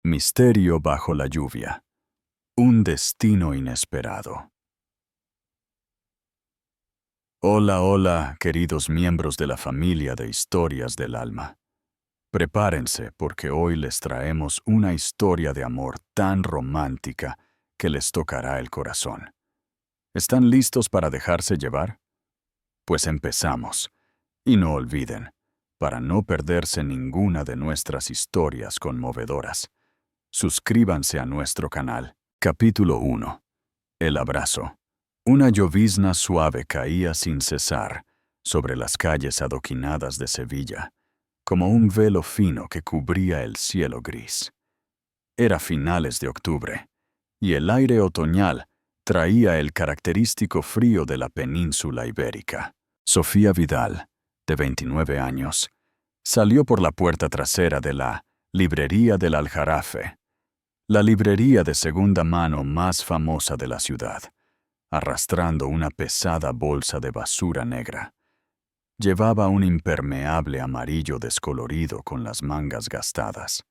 Misterio bajo la lluvia. Un destino inesperado. Hola, hola, queridos miembros de la familia de Historias del Alma. Prepárense porque hoy les traemos una historia de amor tan romántica que les tocará el corazón. ¿Están listos para dejarse llevar? Pues empezamos. Y no olviden, para no perderse ninguna de nuestras historias conmovedoras, suscríbanse a nuestro canal. Capítulo 1. El abrazo. Una llovizna suave caía sin cesar sobre las calles adoquinadas de Sevilla, como un velo fino que cubría el cielo gris. Era finales de octubre, y el aire otoñal traía el característico frío de la península ibérica. Sofía Vidal, de 29 años, salió por la puerta trasera de la Librería del Aljarafe, la librería de segunda mano más famosa de la ciudad, arrastrando una pesada bolsa de basura negra. Llevaba un impermeable amarillo descolorido con las mangas gastadas,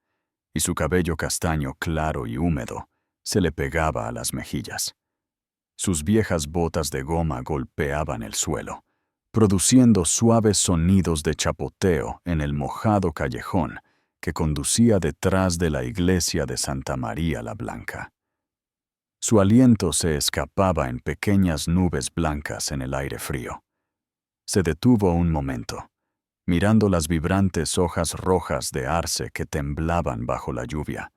y su cabello castaño claro y húmedo se le pegaba a las mejillas. Sus viejas botas de goma golpeaban el suelo, produciendo suaves sonidos de chapoteo en el mojado callejón que conducía detrás de la iglesia de Santa María la Blanca. Su aliento se escapaba en pequeñas nubes blancas en el aire frío. Se detuvo un momento, mirando las vibrantes hojas rojas de arce que temblaban bajo la lluvia,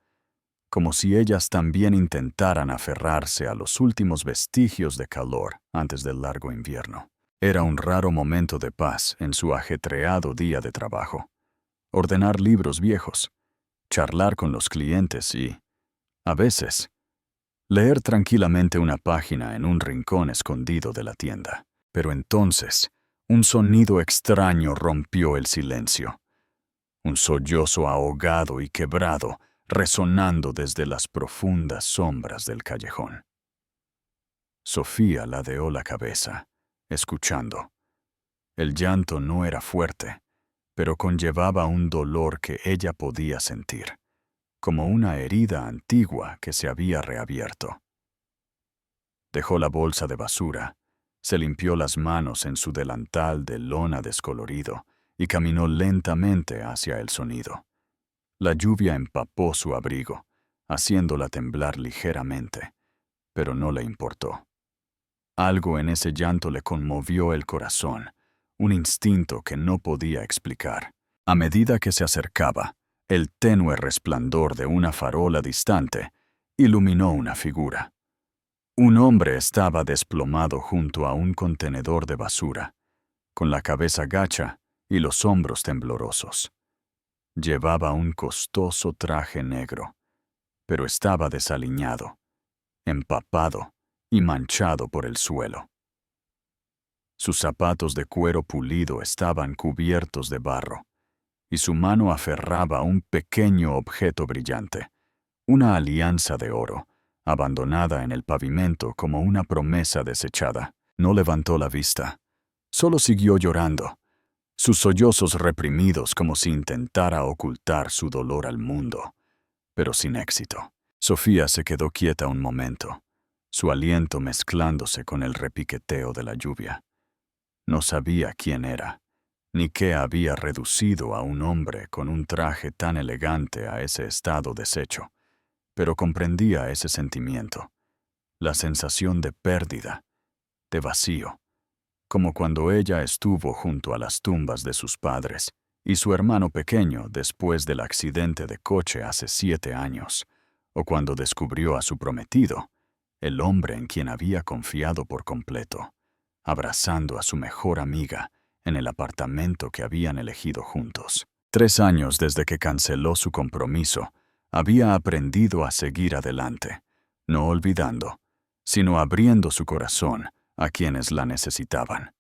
como si ellas también intentaran aferrarse a los últimos vestigios de calor antes del largo invierno. Era un raro momento de paz en su ajetreado día de trabajo. Ordenar libros viejos, charlar con los clientes y, a veces, leer tranquilamente una página en un rincón escondido de la tienda. Pero entonces, un sonido extraño rompió el silencio. Un sollozo ahogado y quebrado resonando desde las profundas sombras del callejón. Sofía ladeó la cabeza, escuchando. El llanto no era fuerte, pero conllevaba un dolor que ella podía sentir, como una herida antigua que se había reabierto. Dejó la bolsa de basura, se limpió las manos en su delantal de lona descolorido y caminó lentamente hacia el sonido. La lluvia empapó su abrigo, haciéndola temblar ligeramente, pero no le importó. Algo en ese llanto le conmovió el corazón, un instinto que no podía explicar. A medida que se acercaba, el tenue resplandor de una farola distante iluminó una figura. Un hombre estaba desplomado junto a un contenedor de basura, con la cabeza gacha y los hombros temblorosos. Llevaba un costoso traje negro, pero estaba desaliñado, empapado y manchado por el suelo. Sus zapatos de cuero pulido estaban cubiertos de barro, y su mano aferraba un pequeño objeto brillante, una alianza de oro, abandonada en el pavimento como una promesa desechada. No levantó la vista, solo siguió llorando, sus sollozos reprimidos como si intentara ocultar su dolor al mundo, pero sin éxito. Sofía se quedó quieta un momento, su aliento mezclándose con el repiqueteo de la lluvia. No sabía quién era, ni qué había reducido a un hombre con un traje tan elegante a ese estado deshecho, pero comprendía ese sentimiento, la sensación de pérdida, de vacío, como cuando ella estuvo junto a las tumbas de sus padres y su hermano pequeño después del accidente de coche hace 7 años, o cuando descubrió a su prometido, el hombre en quien había confiado por completo, abrazando a su mejor amiga en el apartamento que habían elegido juntos. 3 años desde que canceló su compromiso, había aprendido a seguir adelante, no olvidando, sino abriendo su corazón a quienes la necesitaban.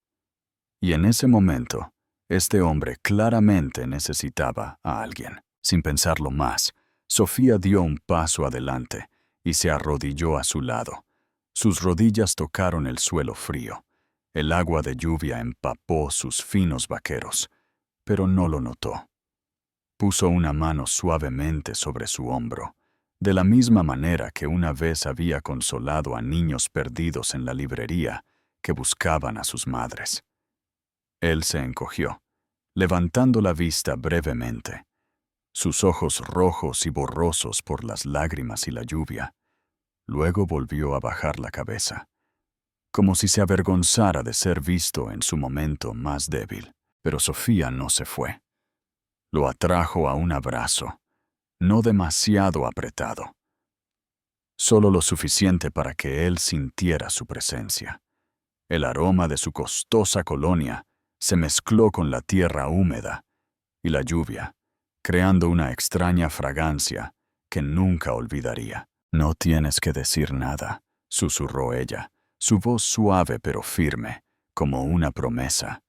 Y en ese momento, este hombre claramente necesitaba a alguien. Sin pensarlo más, Sofía dio un paso adelante y se arrodilló a su lado. Sus rodillas tocaron el suelo frío. El agua de lluvia empapó sus finos vaqueros, pero no lo notó. Puso una mano suavemente sobre su hombro de la misma manera que una vez había consolado a niños perdidos en la librería que buscaban a sus madres. Él se encogió, levantando la vista brevemente, sus ojos rojos y borrosos por las lágrimas y la lluvia. Luego volvió a bajar la cabeza, como si se avergonzara de ser visto en su momento más débil. Pero Sofía no se fue. Lo atrajo a un abrazo, no demasiado apretado, solo lo suficiente para que él sintiera su presencia. El aroma de su costosa colonia se mezcló con la tierra húmeda y la lluvia, creando una extraña fragancia que nunca olvidaría. «No tienes que decir nada», susurró ella, su voz suave pero firme, como una promesa.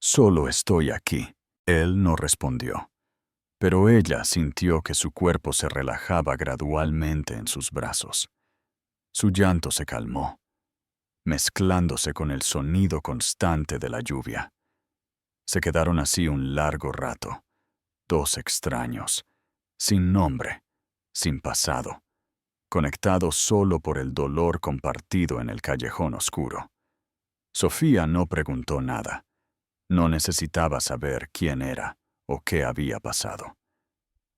«Solo estoy aquí». Él no respondió, pero ella sintió que su cuerpo se relajaba gradualmente en sus brazos. Su llanto se calmó, mezclándose con el sonido constante de la lluvia. Se quedaron así un largo rato, dos extraños, sin nombre, sin pasado, conectados solo por el dolor compartido en el callejón oscuro. Sofía no preguntó nada. No necesitaba saber quién era o qué había pasado.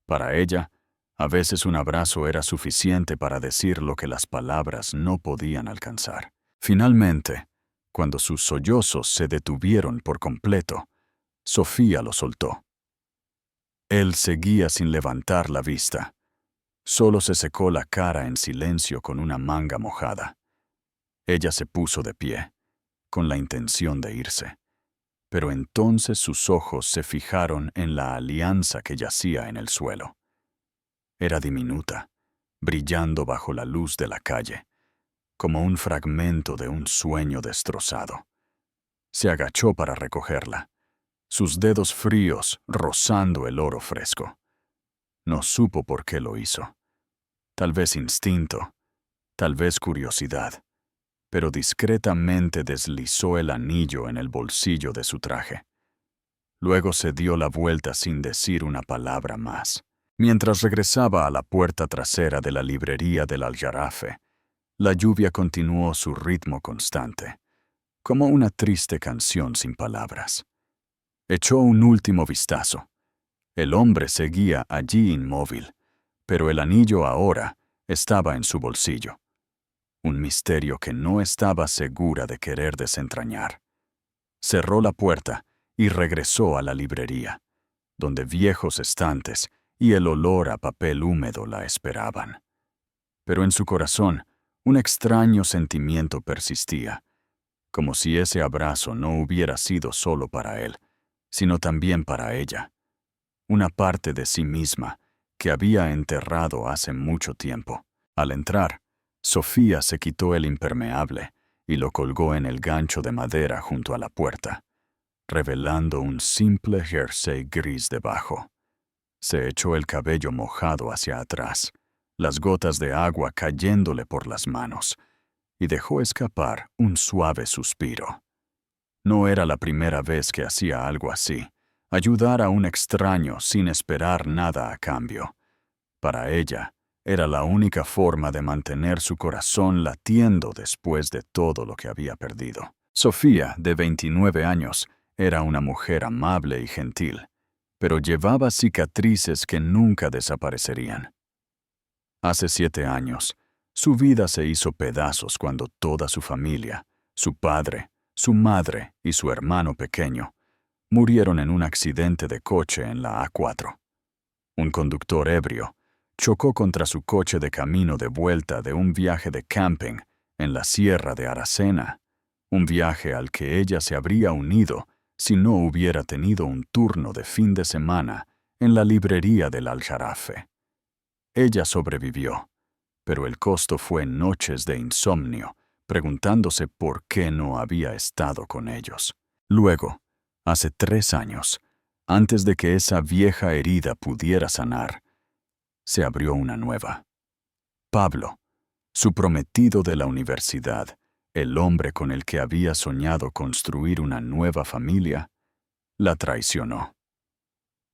Para ella, a veces un abrazo era suficiente para decir lo que las palabras no podían alcanzar. Finalmente, cuando sus sollozos se detuvieron por completo, Sofía lo soltó. Él seguía sin levantar la vista. Solo se secó la cara en silencio con una manga mojada. Ella se puso de pie, con la intención de irse. Pero entonces sus ojos se fijaron en la alianza que yacía en el suelo. Era diminuta, brillando bajo la luz de la calle, como un fragmento de un sueño destrozado. Se agachó para recogerla, sus dedos fríos rozando el oro fresco. No supo por qué lo hizo. Tal vez instinto, tal vez curiosidad, pero discretamente deslizó el anillo en el bolsillo de su traje. Luego se dio la vuelta sin decir una palabra más. Mientras regresaba a la puerta trasera de la librería del Aljarafe, la lluvia continuó su ritmo constante, como una triste canción sin palabras. Echó un último vistazo. El hombre seguía allí inmóvil, pero el anillo ahora estaba en su bolsillo. Un misterio que no estaba segura de querer desentrañar. Cerró la puerta y regresó a la librería, donde viejos estantes y el olor a papel húmedo la esperaban. Pero en su corazón, un extraño sentimiento persistía, como si ese abrazo no hubiera sido solo para él, sino también para ella. Una parte de sí misma que había enterrado hace mucho tiempo. Al entrar, Sofía se quitó el impermeable y lo colgó en el gancho de madera junto a la puerta, revelando un simple jersey gris debajo. Se echó el cabello mojado hacia atrás, las gotas de agua cayéndole por las manos, y dejó escapar un suave suspiro. No era la primera vez que hacía algo así, ayudar a un extraño sin esperar nada a cambio. Para ella, era la única forma de mantener su corazón latiendo después de todo lo que había perdido. Sofía, de 29 años, era una mujer amable y gentil, pero llevaba cicatrices que nunca desaparecerían. Hace 7 años, su vida se hizo pedazos cuando toda su familia, su padre, su madre y su hermano pequeño, murieron en un accidente de coche en la A4. Un conductor ebrio chocó contra su coche de camino de vuelta de un viaje de camping en la Sierra de Aracena, un viaje al que ella se habría unido si no hubiera tenido un turno de fin de semana en la librería del Aljarafe. Ella sobrevivió, pero el costo fue noches de insomnio, preguntándose por qué no había estado con ellos. Luego, hace 3 años, antes de que esa vieja herida pudiera sanar, se abrió una nueva. Pablo, su prometido de la universidad, el hombre con el que había soñado construir una nueva familia, la traicionó.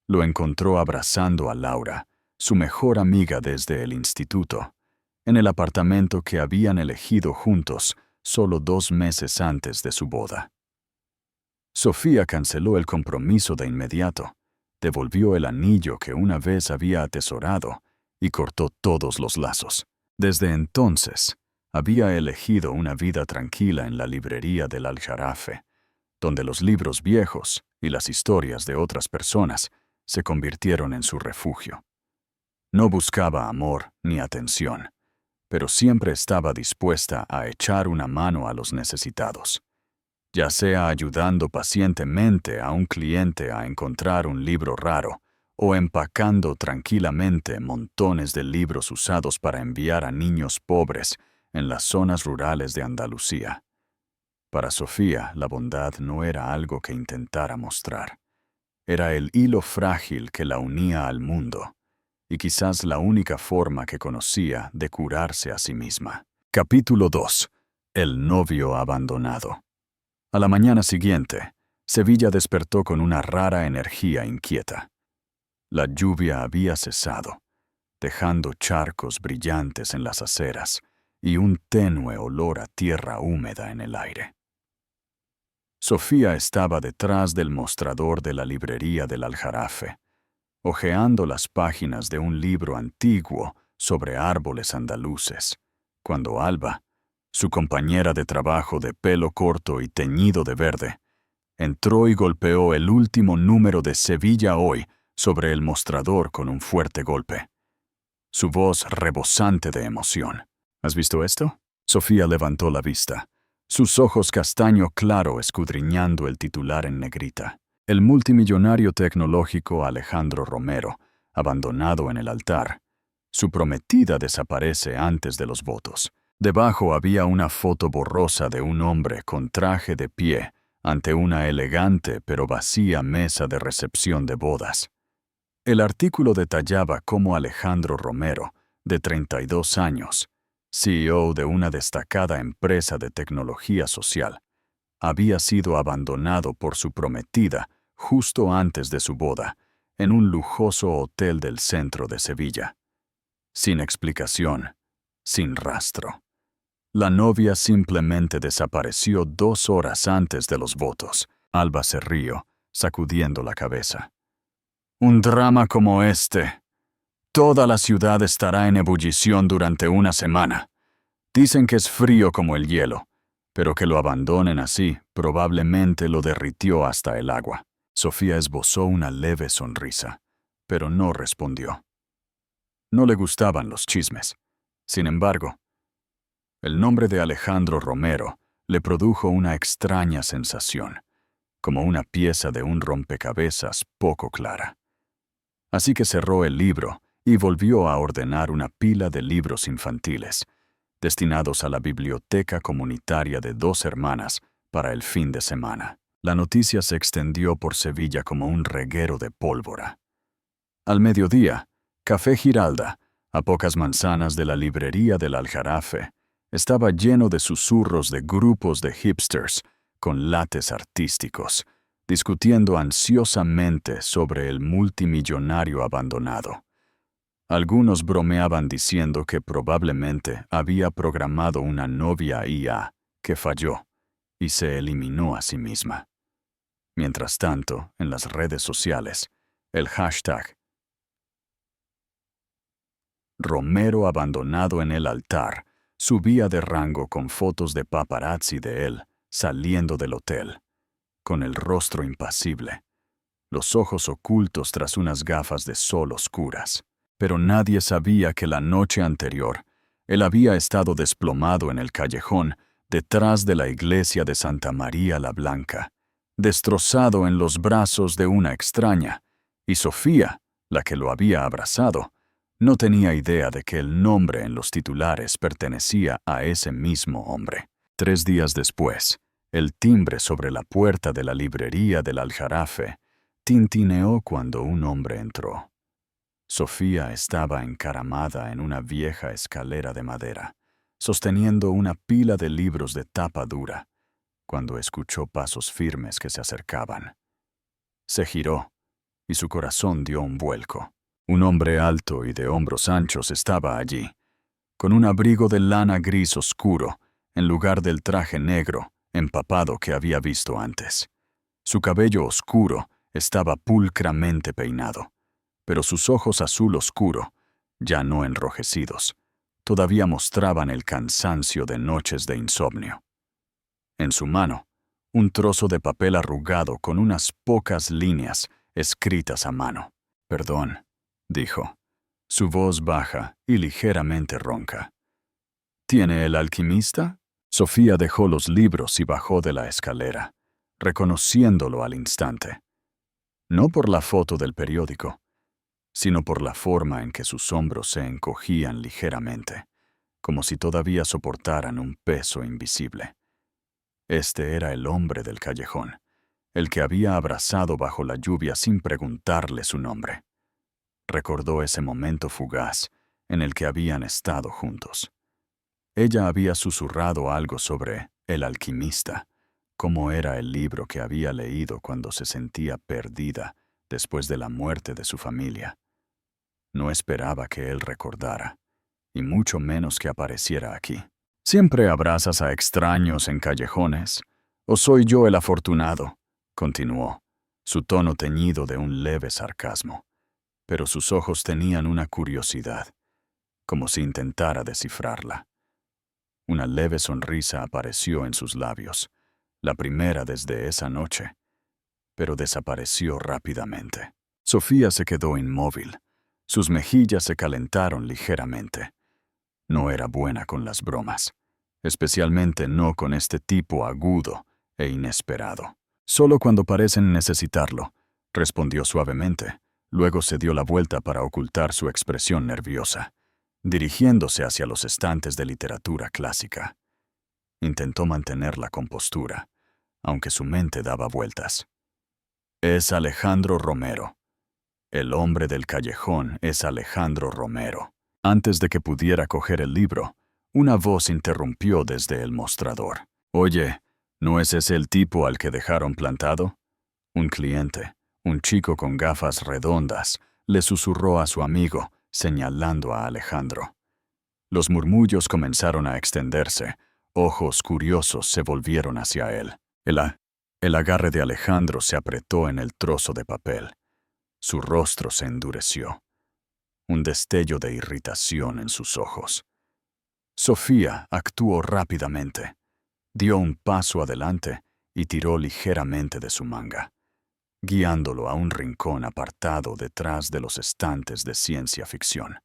Lo encontró abrazando a Laura, su mejor amiga desde el instituto, en el apartamento que habían elegido juntos solo 2 meses antes de su boda. Sofía canceló el compromiso de inmediato, devolvió el anillo que una vez había atesorado y cortó todos los lazos. Desde entonces, había elegido una vida tranquila en la librería del Aljarafe, donde los libros viejos y las historias de otras personas se convirtieron en su refugio. No buscaba amor ni atención, pero siempre estaba dispuesta a echar una mano a los necesitados, ya sea ayudando pacientemente a un cliente a encontrar un libro raro o empacando tranquilamente montones de libros usados para enviar a niños pobres en las zonas rurales de Andalucía. Para Sofía, la bondad no era algo que intentara mostrar. Era el hilo frágil que la unía al mundo, y quizás la única forma que conocía de curarse a sí misma. Capítulo 2. El novio abandonado. A la mañana siguiente, Sevilla despertó con una rara energía inquieta. La lluvia había cesado, dejando charcos brillantes en las aceras y un tenue olor a tierra húmeda en el aire. Sofía estaba detrás del mostrador de la librería del Aljarafe, hojeando las páginas de un libro antiguo sobre árboles andaluces, cuando Alba, su compañera de trabajo de pelo corto y teñido de verde, entró y golpeó el último número de Sevilla Hoy sobre el mostrador con un fuerte golpe. Su voz rebosante de emoción. ¿Has visto esto? Sofía levantó la vista, sus ojos castaño claro escudriñando el titular en negrita. El multimillonario tecnológico Alejandro Romero, abandonado en el altar. Su prometida desaparece antes de los votos. Debajo había una foto borrosa de un hombre con traje de pie ante una elegante pero vacía mesa de recepción de bodas. El artículo detallaba cómo Alejandro Romero, de 32 años, CEO de una destacada empresa de tecnología social, había sido abandonado por su prometida justo antes de su boda, en un lujoso hotel del centro de Sevilla. Sin explicación, sin rastro. La novia simplemente desapareció 2 horas antes de los votos. Alba se rió, sacudiendo la cabeza. Un drama como este. Toda la ciudad estará en ebullición durante una semana. Dicen que es frío como el hielo, pero que lo abandonen así probablemente lo derritió hasta el agua. Sofía esbozó una leve sonrisa, pero no respondió. No le gustaban los chismes. Sin embargo, el nombre de Alejandro Romero le produjo una extraña sensación, como una pieza de un rompecabezas poco clara. Así que cerró el libro y volvió a ordenar una pila de libros infantiles, destinados a la biblioteca comunitaria de 2 hermanas para el fin de semana. La noticia se extendió por Sevilla como un reguero de pólvora. Al mediodía, Café Giralda, a pocas manzanas de la librería del Aljarafe, estaba lleno de susurros de grupos de hipsters con lates artísticos, discutiendo ansiosamente sobre el multimillonario abandonado. Algunos bromeaban diciendo que probablemente había programado una novia IA que falló y se eliminó a sí misma. Mientras tanto, en las redes sociales, el hashtag Romero abandonado en el altar subía de rango con fotos de paparazzi de él saliendo del hotel, con el rostro impasible, los ojos ocultos tras unas gafas de sol oscuras. Pero nadie sabía que la noche anterior él había estado desplomado en el callejón detrás de la iglesia de Santa María la Blanca, destrozado en los brazos de una extraña, y Sofía, la que lo había abrazado, no tenía idea de que el nombre en los titulares pertenecía a ese mismo hombre. 3 días después, el timbre sobre la puerta de la librería del Aljarafe tintineó cuando un hombre entró. Sofía estaba encaramada en una vieja escalera de madera, sosteniendo una pila de libros de tapa dura, cuando escuchó pasos firmes que se acercaban. Se giró, y su corazón dio un vuelco. Un hombre alto y de hombros anchos estaba allí, con un abrigo de lana gris oscuro, en lugar del traje negro, empapado que había visto antes. Su cabello oscuro estaba pulcramente peinado, pero sus ojos azul oscuro, ya no enrojecidos, todavía mostraban el cansancio de noches de insomnio. En su mano, un trozo de papel arrugado con unas pocas líneas escritas a mano. «Perdón», dijo, su voz baja y ligeramente ronca. «¿Tiene el alquimista?» Sofía dejó los libros y bajó de la escalera, reconociéndolo al instante. No por la foto del periódico, sino por la forma en que sus hombros se encogían ligeramente, como si todavía soportaran un peso invisible. Este era el hombre del callejón, el que había abrazado bajo la lluvia sin preguntarle su nombre. Recordó ese momento fugaz en el que habían estado juntos. Ella había susurrado algo sobre El alquimista, cómo era el libro que había leído cuando se sentía perdida después de la muerte de su familia. No esperaba que él recordara, y mucho menos que apareciera aquí. «¿Siempre abrazas a extraños en callejones? ¿O soy yo el afortunado?», continuó, su tono teñido de un leve sarcasmo. Pero sus ojos tenían una curiosidad, como si intentara descifrarla. Una leve sonrisa apareció en sus labios, la primera desde esa noche, pero desapareció rápidamente. Sofía se quedó inmóvil. Sus mejillas se calentaron ligeramente. No era buena con las bromas, especialmente no con este tipo agudo e inesperado. «Solo cuando parecen necesitarlo», respondió suavemente. Luego se dio la vuelta para ocultar su expresión nerviosa, dirigiéndose hacia los estantes de literatura clásica. Intentó mantener la compostura, aunque su mente daba vueltas. «Es Alejandro Romero. El hombre del callejón es Alejandro Romero». Antes de que pudiera coger el libro, una voz interrumpió desde el mostrador. «Oye, ¿no es ese el tipo al que dejaron plantado?». Un cliente, un chico con gafas redondas, le susurró a su amigo, señalando a Alejandro. Los murmullos comenzaron a extenderse. Ojos curiosos se volvieron hacia él. El agarre de Alejandro se apretó en el trozo de papel. Su rostro se endureció. Un destello de irritación en sus ojos. Sofía actuó rápidamente. Dio un paso adelante y tiró ligeramente de su manga, guiándolo a un rincón apartado detrás de los estantes de ciencia ficción,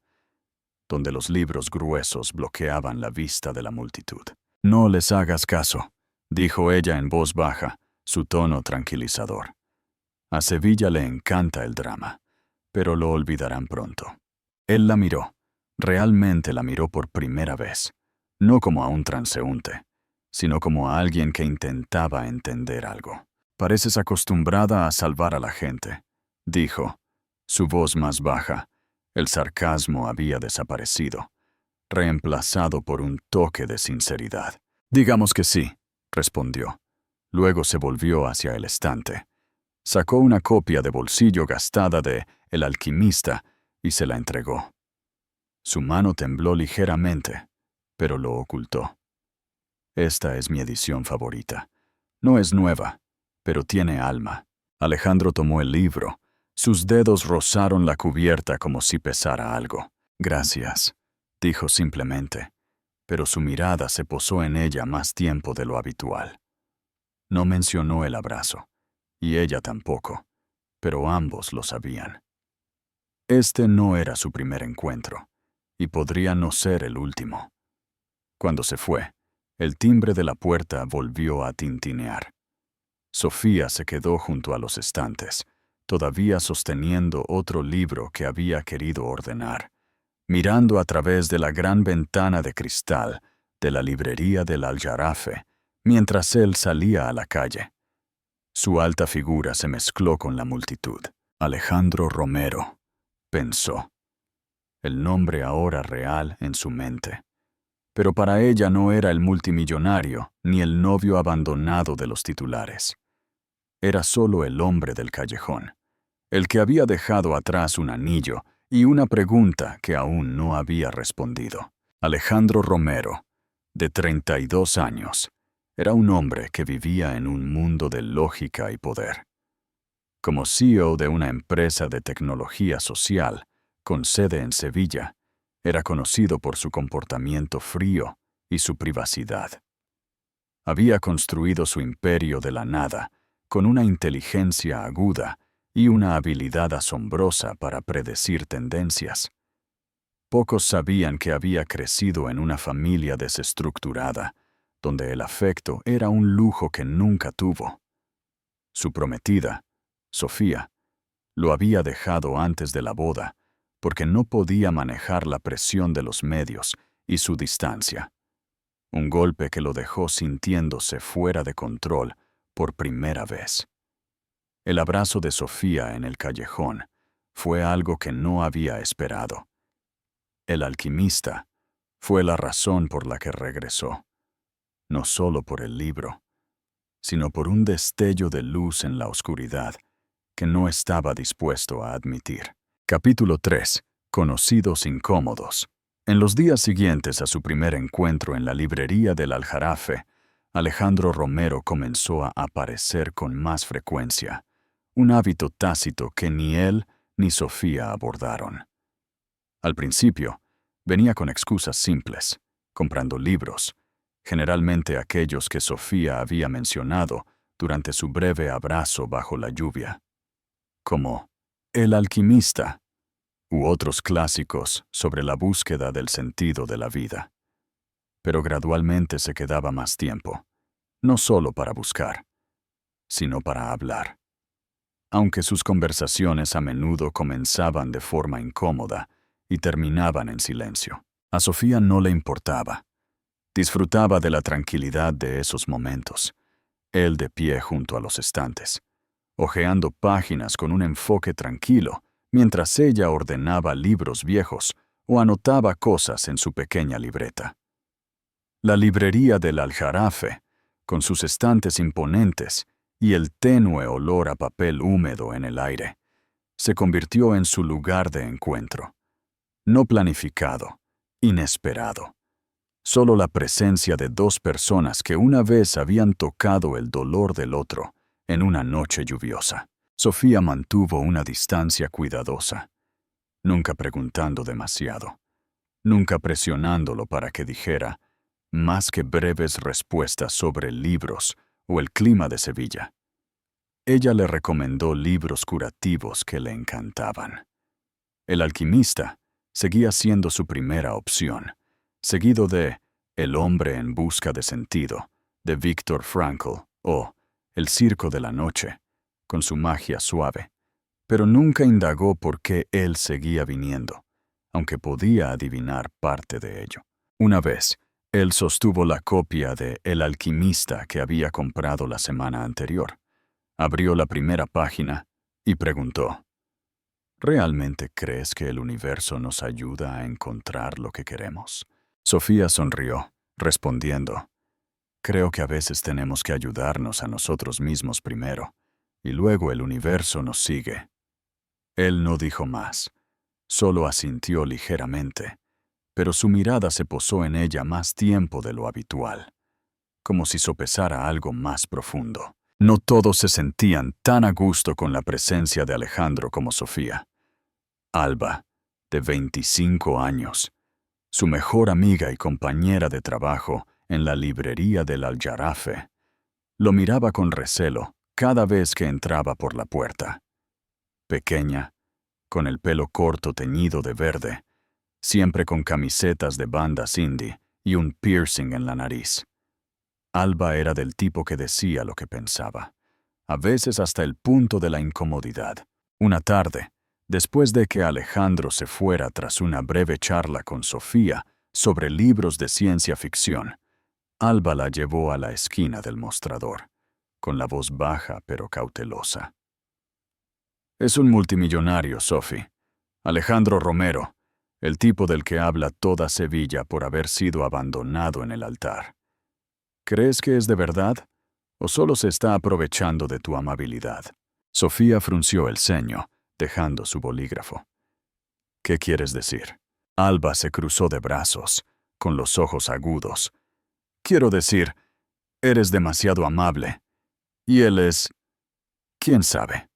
donde los libros gruesos bloqueaban la vista de la multitud. «No les hagas caso», dijo ella en voz baja, su tono tranquilizador. «A Sevilla le encanta el drama, pero lo olvidarán pronto». Él la miró. Realmente la miró por primera vez, no como a un transeúnte, sino como a alguien que intentaba entender algo. «Pareces acostumbrada a salvar a la gente», dijo, su voz más baja. El sarcasmo había desaparecido, reemplazado por un toque de sinceridad. «Digamos que sí», respondió. Luego se volvió hacia el estante. Sacó una copia de bolsillo gastada de El alquimista y se la entregó. Su mano tembló ligeramente, pero lo ocultó. «Esta es mi edición favorita. No es nueva, pero tiene alma». Alejandro tomó el libro. Sus dedos rozaron la cubierta como si pesara algo. «Gracias», dijo simplemente, pero su mirada se posó en ella más tiempo de lo habitual. No mencionó el abrazo, y ella tampoco, pero ambos lo sabían. Este no era su primer encuentro, y podría no ser el último. Cuando se fue, el timbre de la puerta volvió a tintinear. Sofía se quedó junto a los estantes, todavía sosteniendo otro libro que había querido ordenar, mirando a través de la gran ventana de cristal de la librería del Aljarafe, mientras él salía a la calle. Su alta figura se mezcló con la multitud. «Alejandro Romero», pensó. El nombre ahora real en su mente. Pero para ella no era el multimillonario ni el novio abandonado de los titulares. Era solo el hombre del callejón, el que había dejado atrás un anillo y una pregunta que aún no había respondido. Alejandro Romero, de 32 años, era un hombre que vivía en un mundo de lógica y poder. Como CEO de una empresa de tecnología social, con sede en Sevilla, era conocido por su comportamiento frío y su privacidad. Había construido su imperio de la nada, con una inteligencia aguda y una habilidad asombrosa para predecir tendencias. Pocos sabían que había crecido en una familia desestructurada, donde el afecto era un lujo que nunca tuvo. Su prometida, Sofía, lo había dejado antes de la boda, porque no podía manejar la presión de los medios y su distancia. Un golpe que lo dejó sintiéndose fuera de control por primera vez. El abrazo de Sofía en el callejón fue algo que no había esperado. El alquimista fue la razón por la que regresó, no solo por el libro, sino por un destello de luz en la oscuridad que no estaba dispuesto a admitir. Capítulo 3. Conocidos incómodos. En los días siguientes a su primer encuentro en la librería del Aljarafe, Alejandro Romero comenzó a aparecer con más frecuencia, un hábito tácito que ni él ni Sofía abordaron. Al principio, venía con excusas simples, comprando libros, generalmente aquellos que Sofía había mencionado durante su breve abrazo bajo la lluvia, como El alquimista, u otros clásicos sobre la búsqueda del sentido de la vida. Pero gradualmente se quedaba más tiempo, no solo para buscar, sino para hablar. Aunque sus conversaciones a menudo comenzaban de forma incómoda y terminaban en silencio, a Sofía no le importaba. Disfrutaba de la tranquilidad de esos momentos, él de pie junto a los estantes, hojeando páginas con un enfoque tranquilo, mientras ella ordenaba libros viejos o anotaba cosas en su pequeña libreta. La librería del Aljarafe, con sus estantes imponentes y el tenue olor a papel húmedo en el aire, se convirtió en su lugar de encuentro. No planificado, inesperado. Solo la presencia de dos personas que una vez habían tocado el dolor del otro en una noche lluviosa. Sofía mantuvo una distancia cuidadosa, nunca preguntando demasiado, nunca presionándolo para que dijera más que breves respuestas sobre libros o el clima de Sevilla. Ella le recomendó libros curativos que le encantaban. El alquimista seguía siendo su primera opción, seguido de El hombre en busca de sentido, de Viktor Frankl, o El circo de la noche, con su magia suave, pero nunca indagó por qué él seguía viniendo, aunque podía adivinar parte de ello. Una vez, él sostuvo la copia de El alquimista que había comprado la semana anterior. Abrió la primera página y preguntó: ¿Realmente crees que el universo nos ayuda a encontrar lo que queremos? Sofía sonrió, respondiendo: Creo que a veces tenemos que ayudarnos a nosotros mismos primero, y luego el universo nos sigue. Él no dijo más, solo asintió ligeramente, pero su mirada se posó en ella más tiempo de lo habitual, como si sopesara algo más profundo. No todos se sentían tan a gusto con la presencia de Alejandro como Sofía. Alba, de 25 años, su mejor amiga y compañera de trabajo en la librería del Aljarafe, lo miraba con recelo cada vez que entraba por la puerta. Pequeña, con el pelo corto teñido de verde, siempre con camisetas de bandas indie y un piercing en la nariz. Alba era del tipo que decía lo que pensaba, a veces hasta el punto de la incomodidad. Una tarde, después de que Alejandro se fuera tras una breve charla con Sofía sobre libros de ciencia ficción, Alba la llevó a la esquina del mostrador, con la voz baja pero cautelosa. Es un multimillonario, Sophie. Alejandro Romero, el tipo del que habla toda Sevilla por haber sido abandonado en el altar. ¿Crees que es de verdad? ¿O solo se está aprovechando de tu amabilidad? Sofía frunció el ceño, dejando su bolígrafo. ¿Qué quieres decir? Alba se cruzó de brazos, con los ojos agudos. Quiero decir, eres demasiado amable. Y él es... ¿Quién sabe?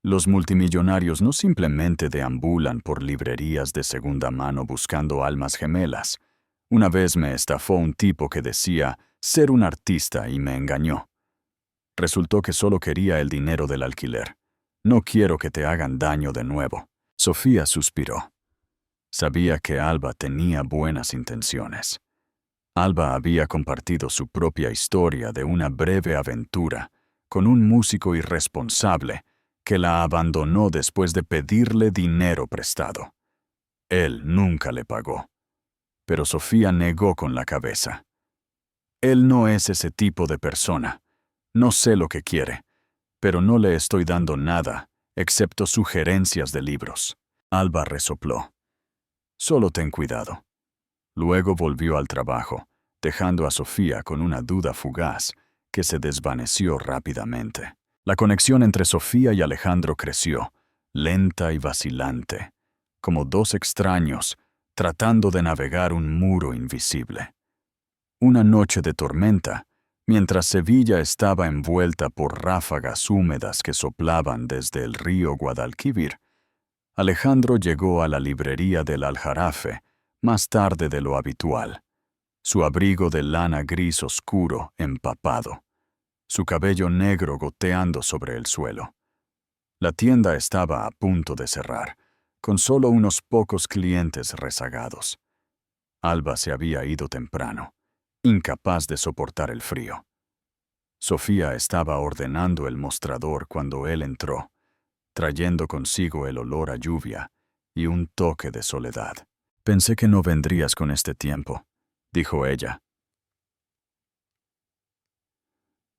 Los multimillonarios no simplemente deambulan por librerías de segunda mano buscando almas gemelas. Una vez me estafó un tipo que decía ser un artista y me engañó. Resultó que solo quería el dinero del alquiler. No quiero que te hagan daño de nuevo. Sofía suspiró. Sabía que Alba tenía buenas intenciones. Alba había compartido su propia historia de una breve aventura con un músico irresponsable que la abandonó después de pedirle dinero prestado. Él nunca le pagó. Pero Sofía negó con la cabeza. Él no es ese tipo de persona. No sé lo que quiere, pero no le estoy dando nada, excepto sugerencias de libros. Alba resopló. Solo ten cuidado. Luego volvió al trabajo, dejando a Sofía con una duda fugaz que se desvaneció rápidamente. La conexión entre Sofía y Alejandro creció, lenta y vacilante, como dos extraños tratando de navegar un muro invisible. Una noche de tormenta, mientras Sevilla estaba envuelta por ráfagas húmedas que soplaban desde el río Guadalquivir, Alejandro llegó a la librería del Aljarafe más tarde de lo habitual, su abrigo de lana gris oscuro empapado, su cabello negro goteando sobre el suelo. La tienda estaba a punto de cerrar, con solo unos pocos clientes rezagados. Alba se había ido temprano, incapaz de soportar el frío. Sofía estaba ordenando el mostrador cuando él entró, trayendo consigo el olor a lluvia y un toque de soledad. «Pensé que no vendrías con este tiempo», dijo ella.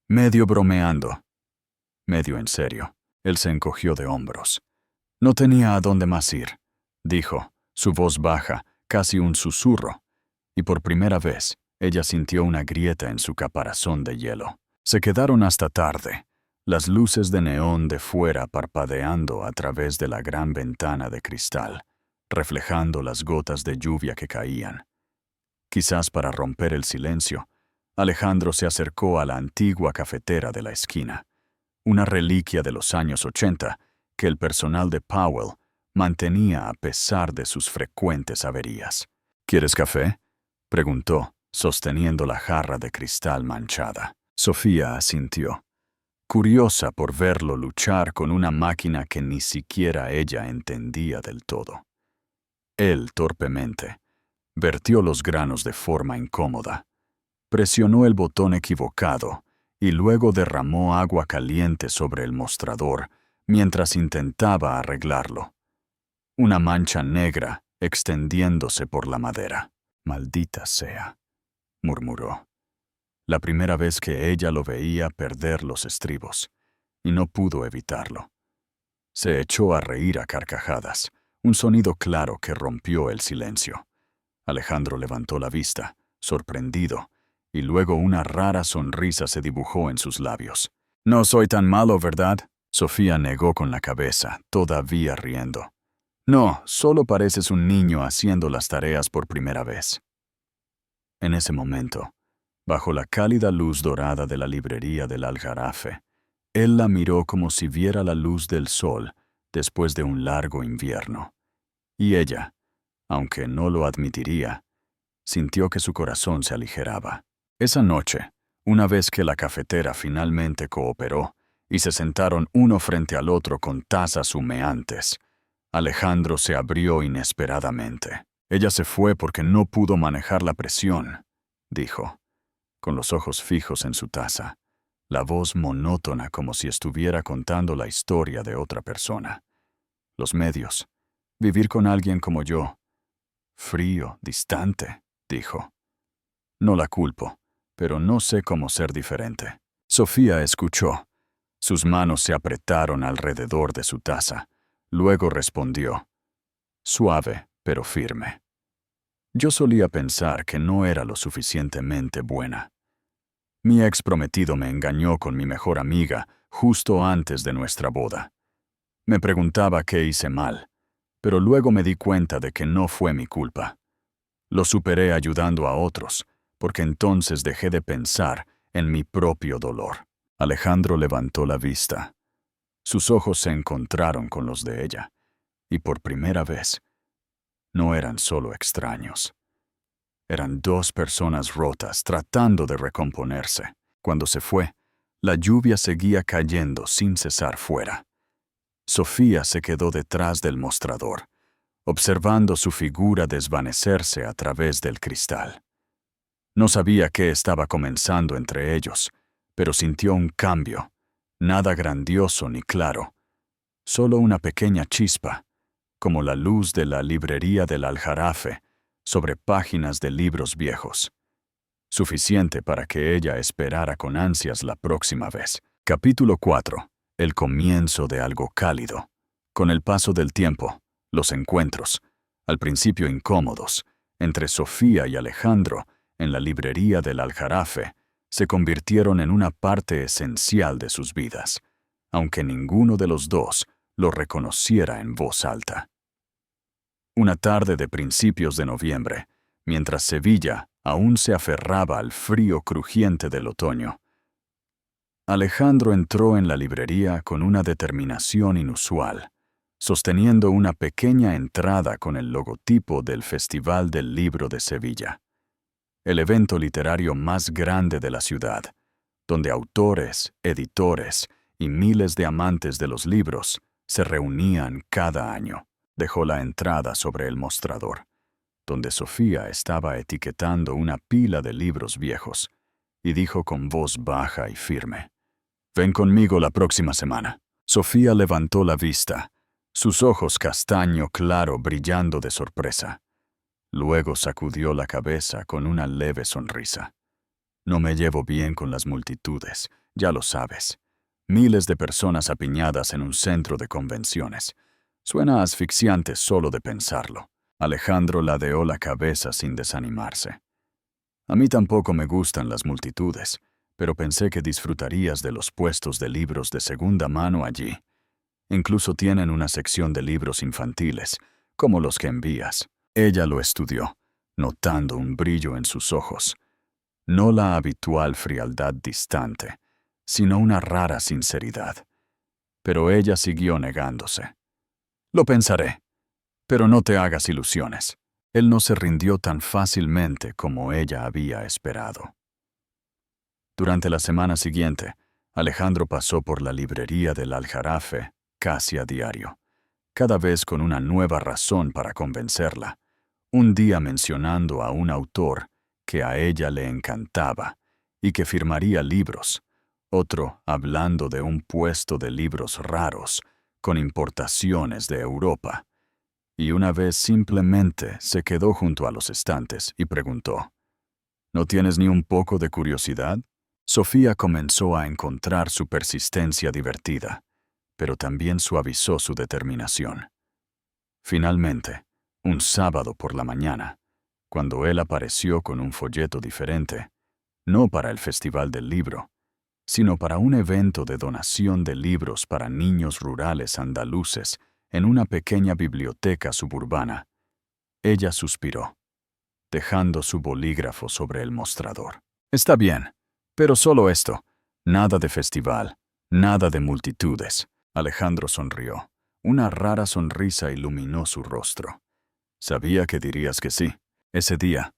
Medio bromeando, medio en serio. Él se encogió de hombros. «No tenía a dónde más ir», dijo, su voz baja, casi un susurro, y por primera vez ella sintió una grieta en su caparazón de hielo. Se quedaron hasta tarde, las luces de neón de fuera parpadeando a través de la gran ventana de cristal, reflejando las gotas de lluvia que caían. Quizás para romper el silencio, Alejandro se acercó a la antigua cafetera de la esquina, una reliquia de los años 80 que el personal de Powell mantenía a pesar de sus frecuentes averías. «¿Quieres café?», preguntó, sosteniendo la jarra de cristal manchada. Sofía asintió, curiosa por verlo luchar con una máquina que ni siquiera ella entendía del todo. Él, torpemente, vertió los granos de forma incómoda, presionó el botón equivocado y luego derramó agua caliente sobre el mostrador mientras intentaba arreglarlo. Una mancha negra extendiéndose por la madera. «Maldita sea», murmuró. La primera vez que ella lo veía perder los estribos, y no pudo evitarlo. Se echó a reír a carcajadas, un sonido claro que rompió el silencio. Alejandro levantó la vista, sorprendido, y luego una rara sonrisa se dibujó en sus labios. «No soy tan malo, ¿verdad?», Sofía negó con la cabeza, todavía riendo. «No, solo pareces un niño haciendo las tareas por primera vez». En ese momento, bajo la cálida luz dorada de la librería del Aljarafe, él la miró como si viera la luz del sol después de un largo invierno. Y ella, aunque no lo admitiría, sintió que su corazón se aligeraba. Esa noche, una vez que la cafetera finalmente cooperó y se sentaron uno frente al otro con tazas humeantes, Alejandro se abrió inesperadamente. «Ella se fue porque no pudo manejar la presión», dijo, con los ojos fijos en su taza, la voz monótona como si estuviera contando la historia de otra persona. «Los medios. Vivir con alguien como yo. Frío, distante», dijo. «No la culpo, pero no sé cómo ser diferente». Sofía escuchó. Sus manos se apretaron alrededor de su taza. Luego respondió, suave pero firme. «Yo solía pensar que no era lo suficientemente buena. Mi ex prometido me engañó con mi mejor amiga justo antes de nuestra boda. Me preguntaba qué hice mal. Pero luego me di cuenta de que no fue mi culpa. Lo superé ayudando a otros, porque entonces dejé de pensar en mi propio dolor. Alejandro levantó la vista. Sus ojos se encontraron con los de ella, y por primera vez, no eran solo extraños. Eran dos personas rotas tratando de recomponerse. Cuando se fue, la lluvia seguía cayendo sin cesar fuera. Sofía se quedó detrás del mostrador, observando su figura desvanecerse a través del cristal. No sabía qué estaba comenzando entre ellos, pero sintió un cambio, nada grandioso ni claro, solo una pequeña chispa, como la luz de la librería del Aljarafe sobre páginas de libros viejos. Suficiente para que ella esperara con ansias la próxima vez. Capítulo 4. El comienzo de algo cálido. Con el paso del tiempo, los encuentros, al principio incómodos, entre Sofía y Alejandro en la librería del Aljarafe, se convirtieron en una parte esencial de sus vidas, aunque ninguno de los dos lo reconociera en voz alta. Una tarde de principios de noviembre, mientras Sevilla aún se aferraba al frío crujiente del otoño, Alejandro entró en la librería con una determinación inusual, sosteniendo una pequeña entrada con el logotipo del Festival del Libro de Sevilla, el evento literario más grande de la ciudad, donde autores, editores y miles de amantes de los libros se reunían cada año. Dejó la entrada sobre el mostrador, donde Sofía estaba etiquetando una pila de libros viejos, y dijo con voz baja y firme: «Ven conmigo la próxima semana». Sofía levantó la vista, sus ojos castaño claro brillando de sorpresa. Luego sacudió la cabeza con una leve sonrisa. «No me llevo bien con las multitudes, ya lo sabes. Miles de personas apiñadas en un centro de convenciones. Suena asfixiante solo de pensarlo». Alejandro ladeó la cabeza sin desanimarse. «A mí tampoco me gustan las multitudes, pero pensé que disfrutarías de los puestos de libros de segunda mano allí. Incluso tienen una sección de libros infantiles, como los que envías». Ella lo estudió, notando un brillo en sus ojos. No la habitual frialdad distante, sino una rara sinceridad. Pero ella siguió negándose. «Lo pensaré, pero no te hagas ilusiones». Él no se rindió tan fácilmente como ella había esperado. Durante la semana siguiente, Alejandro pasó por la librería del Aljarafe casi a diario, cada vez con una nueva razón para convencerla. Un día mencionando a un autor que a ella le encantaba y que firmaría libros, otro hablando de un puesto de libros raros con importaciones de Europa, y una vez simplemente se quedó junto a los estantes y preguntó: «¿No tienes ni un poco de curiosidad?». Sofía comenzó a encontrar su persistencia divertida, pero también suavizó su determinación. Finalmente, un sábado por la mañana, cuando él apareció con un folleto diferente, no para el Festival del Libro, sino para un evento de donación de libros para niños rurales andaluces en una pequeña biblioteca suburbana, ella suspiró, dejando su bolígrafo sobre el mostrador. «Está bien, pero solo esto. Nada de festival, nada de multitudes». Alejandro sonrió. Una rara sonrisa iluminó su rostro. «Sabía que dirías que sí». Ese día,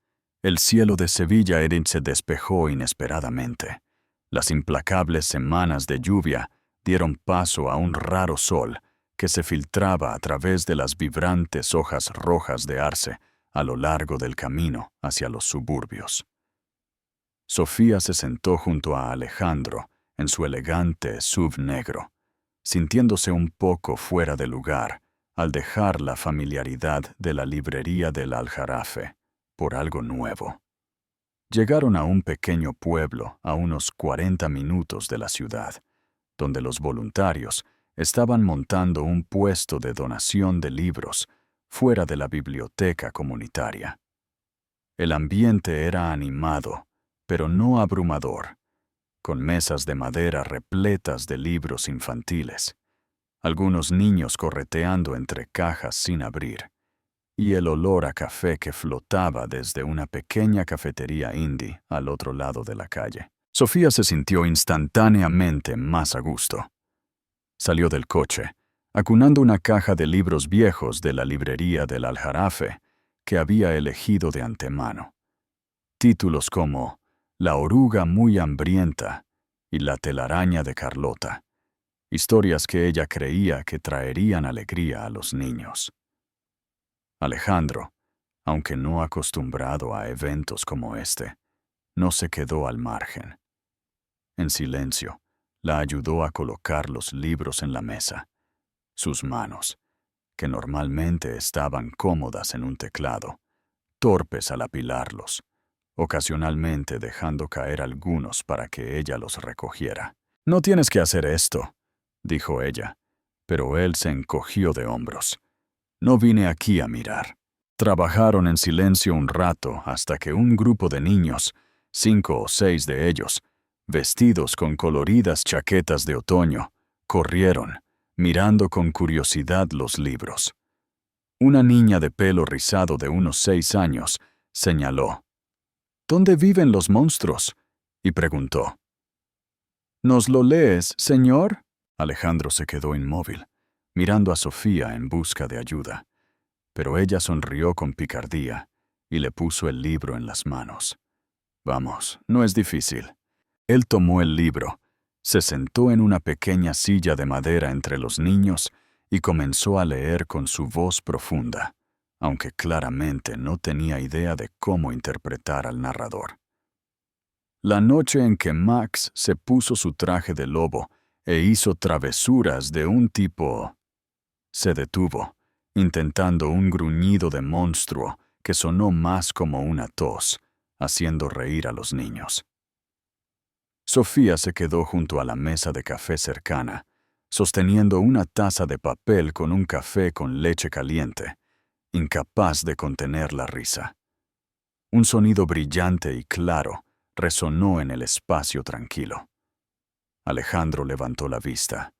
el cielo de Sevilla se despejó inesperadamente. Las implacables semanas de lluvia dieron paso a un raro sol que se filtraba a través de las vibrantes hojas rojas de arce a lo largo del camino hacia los suburbios. Sofía se sentó junto a Alejandro en su elegante SUV negro, sintiéndose un poco fuera de lugar al dejar la familiaridad de la librería del Aljarafe por algo nuevo. Llegaron a un pequeño pueblo a unos 40 minutos de la ciudad, donde los voluntarios estaban montando un puesto de donación de libros fuera de la biblioteca comunitaria. El ambiente era animado, pero no abrumador, con mesas de madera repletas de libros infantiles. algunos niños correteando entre cajas sin abrir, y el olor a café que flotaba desde una pequeña cafetería indie al otro lado de la calle. Sofía se sintió instantáneamente más a gusto. Salió del coche, acunando una caja de libros viejos de la librería del Aljarafe que había elegido de antemano. Títulos como La oruga muy hambrienta y La telaraña de Carlota, historias que ella creía que traerían alegría a los niños. Alejandro, aunque no acostumbrado a eventos como este, no se quedó al margen. En silencio, la ayudó a colocar los libros en la mesa. Sus manos, que normalmente estaban cómodas en un teclado, torpes al apilarlos, ocasionalmente dejando caer algunos para que ella los recogiera. «No tienes que hacer esto», dijo ella, pero él se encogió de hombros. «No vine aquí a mirar». Trabajaron en silencio un rato hasta que un grupo de niños, 5 o 6 de ellos, vestidos con coloridas chaquetas de otoño, corrieron, mirando con curiosidad los libros. Una niña de pelo rizado de unos 6 años señaló: «¿Dónde viven los monstruos?», y preguntó: «¿Nos lo lees, señor?». Alejandro se quedó inmóvil, mirando a Sofía en busca de ayuda, pero ella sonrió con picardía y le puso el libro en las manos. «Vamos, no es difícil». Él tomó el libro, se sentó en una pequeña silla de madera entre los niños y comenzó a leer con su voz profunda, aunque claramente no tenía idea de cómo interpretar al narrador. La noche en que Max se puso su traje de lobo e hizo travesuras de un tipo... Se detuvo, intentando un gruñido de monstruo que sonó más como una tos, haciendo reír a los niños. Sofía se quedó junto a la mesa de café cercana, sosteniendo una taza de papel con un café con leche caliente, incapaz de contener la risa. Un sonido brillante y claro resonó en el espacio tranquilo. Alejandro levantó la vista,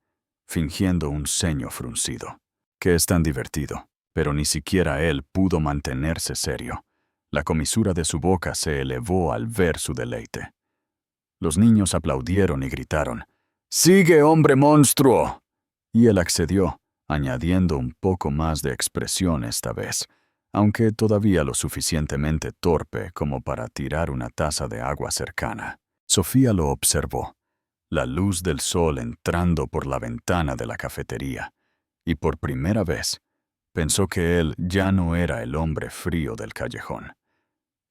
fingiendo un ceño fruncido. «¿Qué es tan divertido?». Pero ni siquiera él pudo mantenerse serio. La comisura de su boca se elevó al ver su deleite. Los niños aplaudieron y gritaron: «¡Sigue, hombre monstruo!». Y él accedió, añadiendo un poco más de expresión esta vez, aunque todavía lo suficientemente torpe como para tirar una taza de agua cercana. Sofía lo observó, la luz del sol entrando por la ventana de la cafetería, y por primera vez pensó que él ya no era el hombre frío del callejón.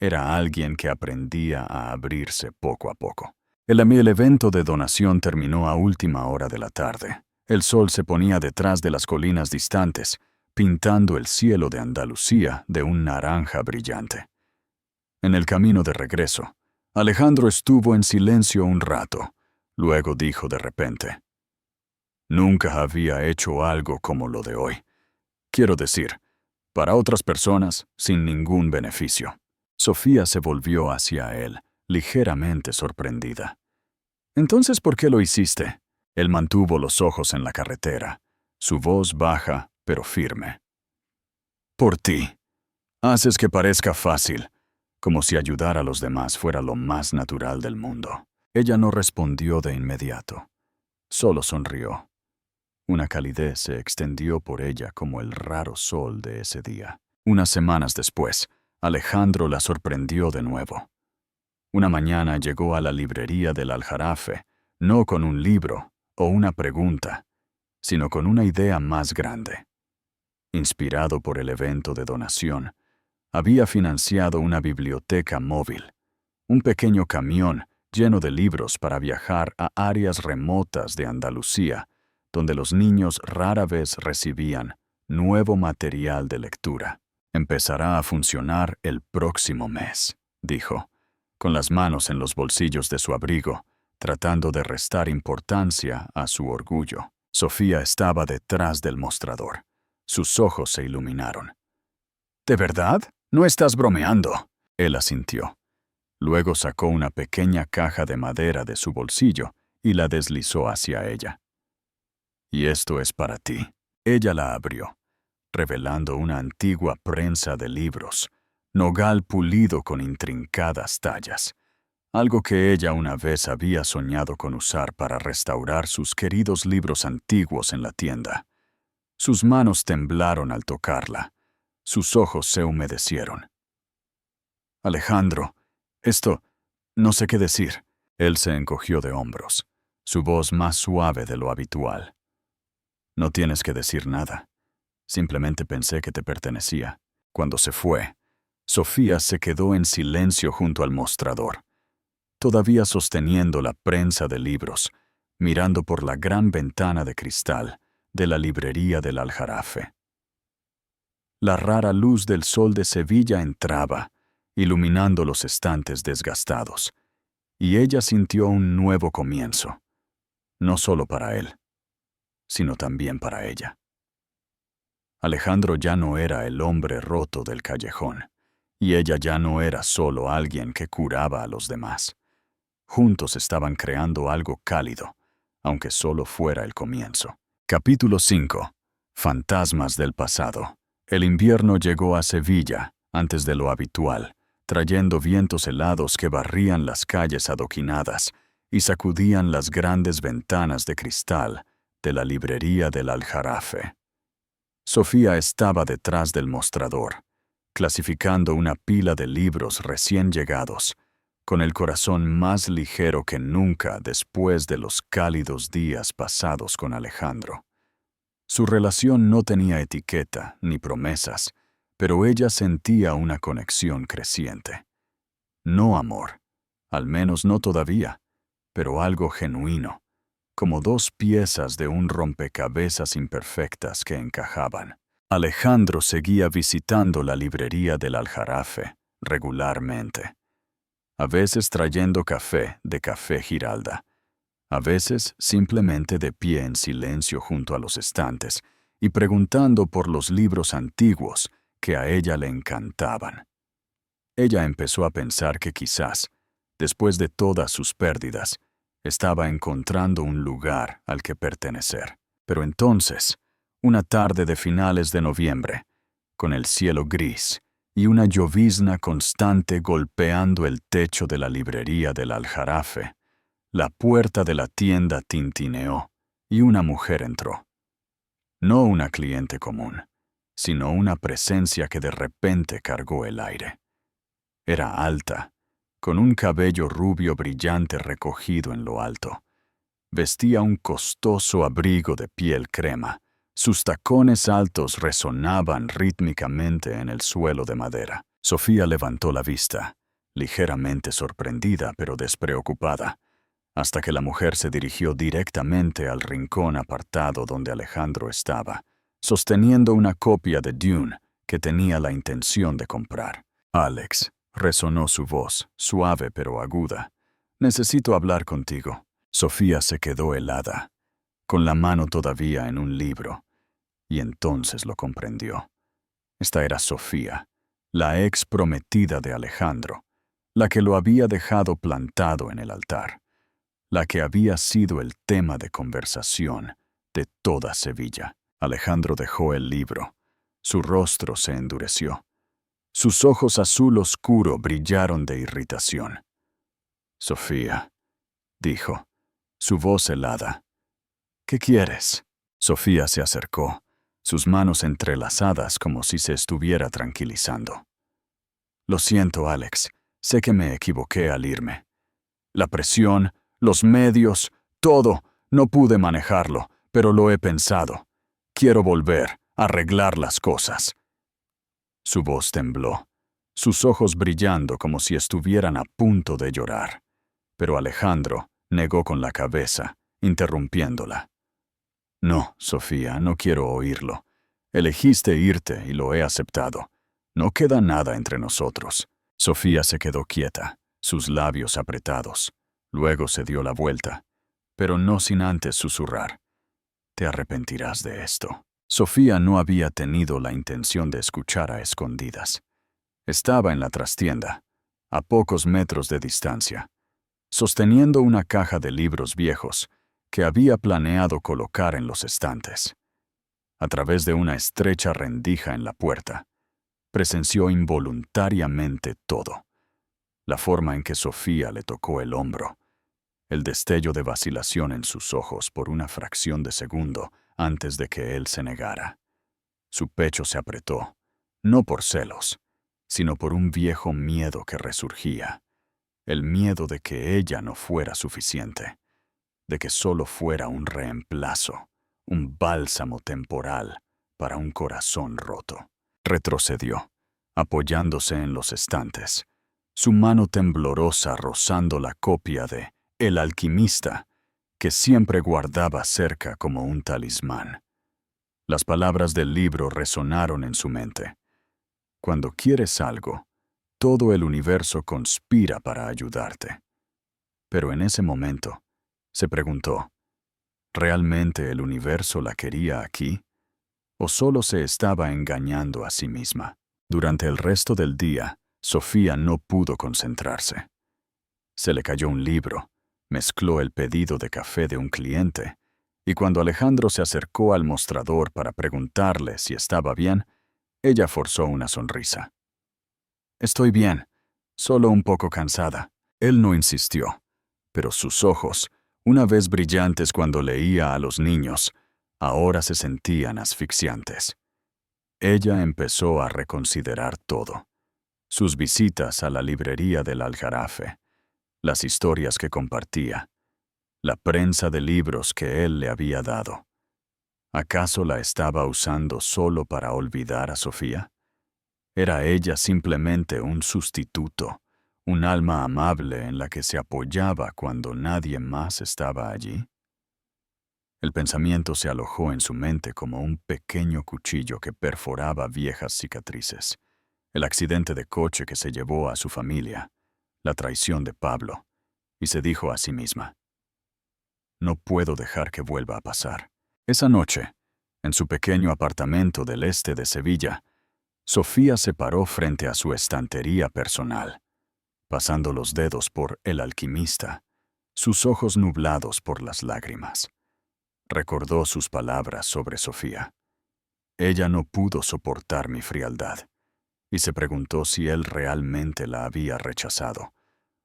Era alguien que aprendía a abrirse poco a poco. El evento de donación terminó a última hora de la tarde. El sol se ponía detrás de las colinas distantes, pintando el cielo de Andalucía de un naranja brillante. En el camino de regreso, Alejandro estuvo en silencio un rato. Luego dijo de repente: «Nunca había hecho algo como lo de hoy. Quiero decir, para otras personas, sin ningún beneficio». Sofía se volvió hacia él, ligeramente sorprendida. «¿Entonces por qué lo hiciste?». Él mantuvo los ojos en la carretera, su voz baja pero firme. «Por ti. Haces que parezca fácil, como si ayudar a los demás fuera lo más natural del mundo». Ella no respondió de inmediato, solo sonrió. Una calidez se extendió por ella como el raro sol de ese día. Unas semanas después, Alejandro la sorprendió de nuevo. Una mañana llegó a la librería del Aljarafe, no con un libro o una pregunta, sino con una idea más grande. Inspirado por el evento de donación, había financiado una biblioteca móvil, un pequeño camión lleno de libros para viajar a áreas remotas de Andalucía, donde los niños rara vez recibían nuevo material de lectura. «Empezará a funcionar el próximo mes», dijo, con las manos en los bolsillos de su abrigo, tratando de restar importancia a su orgullo. Sofía estaba detrás del mostrador. Sus ojos se iluminaron. «¿De verdad? No estás bromeando». Él asintió. Luego sacó una pequeña caja de madera de su bolsillo y la deslizó hacia ella. y esto es para ti. Ella la abrió, revelando una antigua prensa de libros, nogal pulido con intrincadas tallas, algo que ella una vez había soñado con usar para restaurar sus queridos libros antiguos en la tienda. Sus manos temblaron al tocarla, sus ojos se humedecieron. Alejandro, esto, no sé qué decir. Él se encogió de hombros, su voz más suave de lo habitual. No tienes que decir nada. Simplemente pensé que te pertenecía. Cuando se fue, Sofía se quedó en silencio junto al mostrador, todavía sosteniendo la prensa de libros, mirando por la gran ventana de cristal de la librería del Aljarafe. La rara luz del sol de Sevilla entraba, iluminando los estantes desgastados, y ella sintió un nuevo comienzo, no solo para él, sino también para ella. Alejandro ya no era el hombre roto del callejón, y ella ya no era solo alguien que curaba a los demás. Juntos estaban creando algo cálido, aunque solo fuera el comienzo. Capítulo 5. Fantasmas del pasado. El invierno llegó a Sevilla, antes de lo habitual, trayendo vientos helados que barrían las calles adoquinadas y sacudían las grandes ventanas de cristal de la librería del Aljarafe. Sofía estaba detrás del mostrador, clasificando una pila de libros recién llegados, con el corazón más ligero que nunca después de los cálidos días pasados con Alejandro. Su relación no tenía etiqueta ni promesas, pero ella sentía una conexión creciente. No amor, al menos no todavía, pero algo genuino, como dos piezas de un rompecabezas imperfectas que encajaban. Alejandro seguía visitando la librería del Aljarafe regularmente, a veces trayendo café de Café Giralda, a veces simplemente de pie en silencio junto a los estantes y preguntando por los libros antiguos que a ella le encantaban. Ella empezó a pensar que quizás, después de todas sus pérdidas, estaba encontrando un lugar al que pertenecer. Pero entonces, una tarde de finales de noviembre, con el cielo gris y una llovizna constante golpeando el techo de la librería del Aljarafe, la puerta de la tienda tintineó y una mujer entró. No una cliente común, sino una presencia que de repente cargó el aire. Era alta, con un cabello rubio brillante recogido en lo alto. Vestía un costoso abrigo de piel crema. Sus tacones altos resonaban rítmicamente en el suelo de madera. Sofía levantó la vista, ligeramente sorprendida pero despreocupada, hasta que la mujer se dirigió directamente al rincón apartado donde Alejandro estaba, sosteniendo una copia de Dune que tenía la intención de comprar. «Alex», resonó su voz, suave pero aguda. «Necesito hablar contigo». Sofía se quedó helada, con la mano todavía en un libro, y entonces lo comprendió. Esta era Sofía, la ex prometida de Alejandro, la que lo había dejado plantado en el altar, la que había sido el tema de conversación de toda Sevilla. Alejandro dejó el libro. Su rostro se endureció. Sus ojos azul oscuro brillaron de irritación. «Sofía», dijo, su voz helada. «¿Qué quieres?» Sofía se acercó, sus manos entrelazadas como si se estuviera tranquilizando. «Lo siento, Alex. Sé que me equivoqué al irme. La presión, los medios, todo, no pude manejarlo, pero lo he pensado. Quiero volver, arreglar las cosas». Su voz tembló, sus ojos brillando como si estuvieran a punto de llorar. Pero Alejandro negó con la cabeza, interrumpiéndola. «No, Sofía, no quiero oírlo. Elegiste irte y lo he aceptado. No queda nada entre nosotros». Sofía se quedó quieta, sus labios apretados. Luego se dio la vuelta, pero no sin antes susurrar. «Te arrepentirás de esto». Sofía no había tenido la intención de escuchar a escondidas. Estaba en la trastienda, a pocos metros de distancia, sosteniendo una caja de libros viejos que había planeado colocar en los estantes. A través de una estrecha rendija en la puerta, presenció involuntariamente todo. La forma en que Sofía le tocó el hombro, el destello de vacilación en sus ojos por una fracción de segundo antes de que él se negara. Su pecho se apretó, no por celos, sino por un viejo miedo que resurgía, el miedo de que ella no fuera suficiente, de que solo fuera un reemplazo, un bálsamo temporal para un corazón roto. Retrocedió, apoyándose en los estantes, su mano temblorosa rozando la copia de El alquimista, que siempre guardaba cerca como un talismán. Las palabras del libro resonaron en su mente. Cuando quieres algo, todo el universo conspira para ayudarte. Pero en ese momento, se preguntó, ¿realmente el universo la quería aquí? ¿O solo se estaba engañando a sí misma? Durante el resto del día, Sofía no pudo concentrarse. Se le cayó un libro, mezcló el pedido de café de un cliente, y cuando Alejandro se acercó al mostrador para preguntarle si estaba bien, ella forzó una sonrisa. «Estoy bien, solo un poco cansada». Él no insistió, pero sus ojos, una vez brillantes cuando leía a los niños, ahora se sentían asfixiantes. Ella empezó a reconsiderar todo. Sus visitas a la librería del Aljarafe, las historias que compartía, la prensa de libros que él le había dado. ¿Acaso la estaba usando solo para olvidar a Sofía? ¿Era ella simplemente un sustituto, un alma amable en la que se apoyaba cuando nadie más estaba allí? El pensamiento se alojó en su mente como un pequeño cuchillo que perforaba viejas cicatrices. El accidente de coche que se llevó a su familia, la traición de Pablo, y se dijo a sí misma, «No puedo dejar que vuelva a pasar». Esa noche, en su pequeño apartamento del este de Sevilla, Sofía se paró frente a su estantería personal, pasando los dedos por El alquimista, sus ojos nublados por las lágrimas. Recordó sus palabras sobre Sofía. Ella no pudo soportar mi frialdad, y se preguntó si él realmente la había rechazado,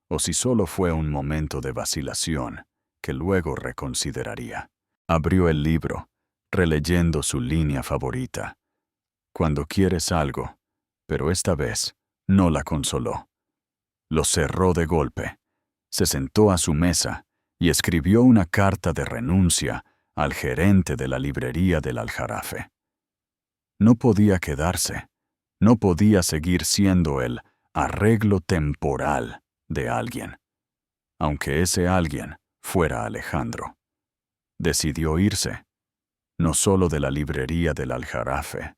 o si solo fue un momento de vacilación que luego reconsideraría. Abrió el libro, releyendo su línea favorita. Cuando quieres algo, pero esta vez no la consoló. Lo cerró de golpe, se sentó a su mesa y escribió una carta de renuncia al gerente de la librería del Aljarafe. No podía quedarse, no podía seguir siendo el arreglo temporal de alguien, aunque ese alguien fuera Alejandro. Decidió irse, no solo de la librería del Aljarafe,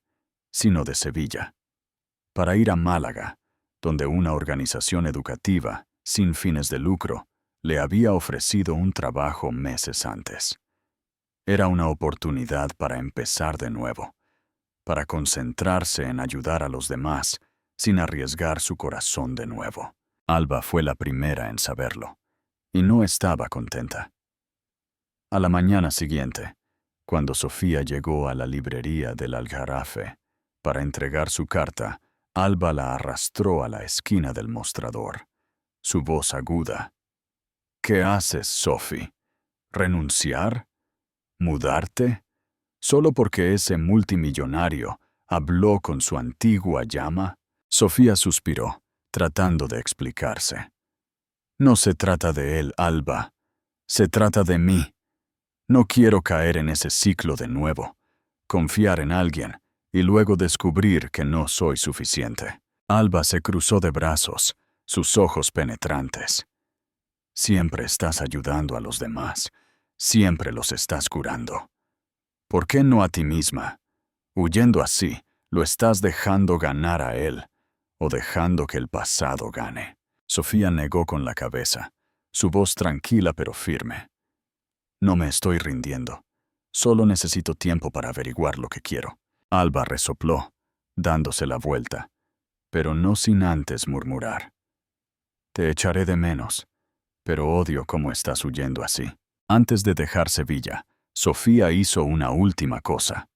sino de Sevilla, para ir a Málaga, donde una organización educativa, sin fines de lucro, le había ofrecido un trabajo meses antes. Era una oportunidad para empezar de nuevo, para concentrarse en ayudar a los demás sin arriesgar su corazón de nuevo. Alba fue la primera en saberlo, y no estaba contenta. A la mañana siguiente, cuando Sofía llegó a la librería del Aljarafe para entregar su carta, Alba la arrastró a la esquina del mostrador. Su voz aguda. «¿Qué haces, Sophie? ¿Renunciar? ¿Mudarte? ¿Solo porque ese multimillonario habló con su antigua llama?» Sofía suspiró, tratando de explicarse. «No se trata de él, Alba. Se trata de mí. No quiero caer en ese ciclo de nuevo. Confiar en alguien y luego descubrir que no soy suficiente». Alba se cruzó de brazos, sus ojos penetrantes. «Siempre estás ayudando a los demás. Siempre los estás curando. ¿Por qué no a ti misma? Huyendo así, lo estás dejando ganar a él, o dejando que el pasado gane». Sofía negó con la cabeza, su voz tranquila pero firme. «No me estoy rindiendo. Solo necesito tiempo para averiguar lo que quiero». Alba resopló, dándose la vuelta, pero no sin antes murmurar. «Te echaré de menos, pero odio cómo estás huyendo así». Antes de dejar Sevilla, Sofía hizo una última cosa.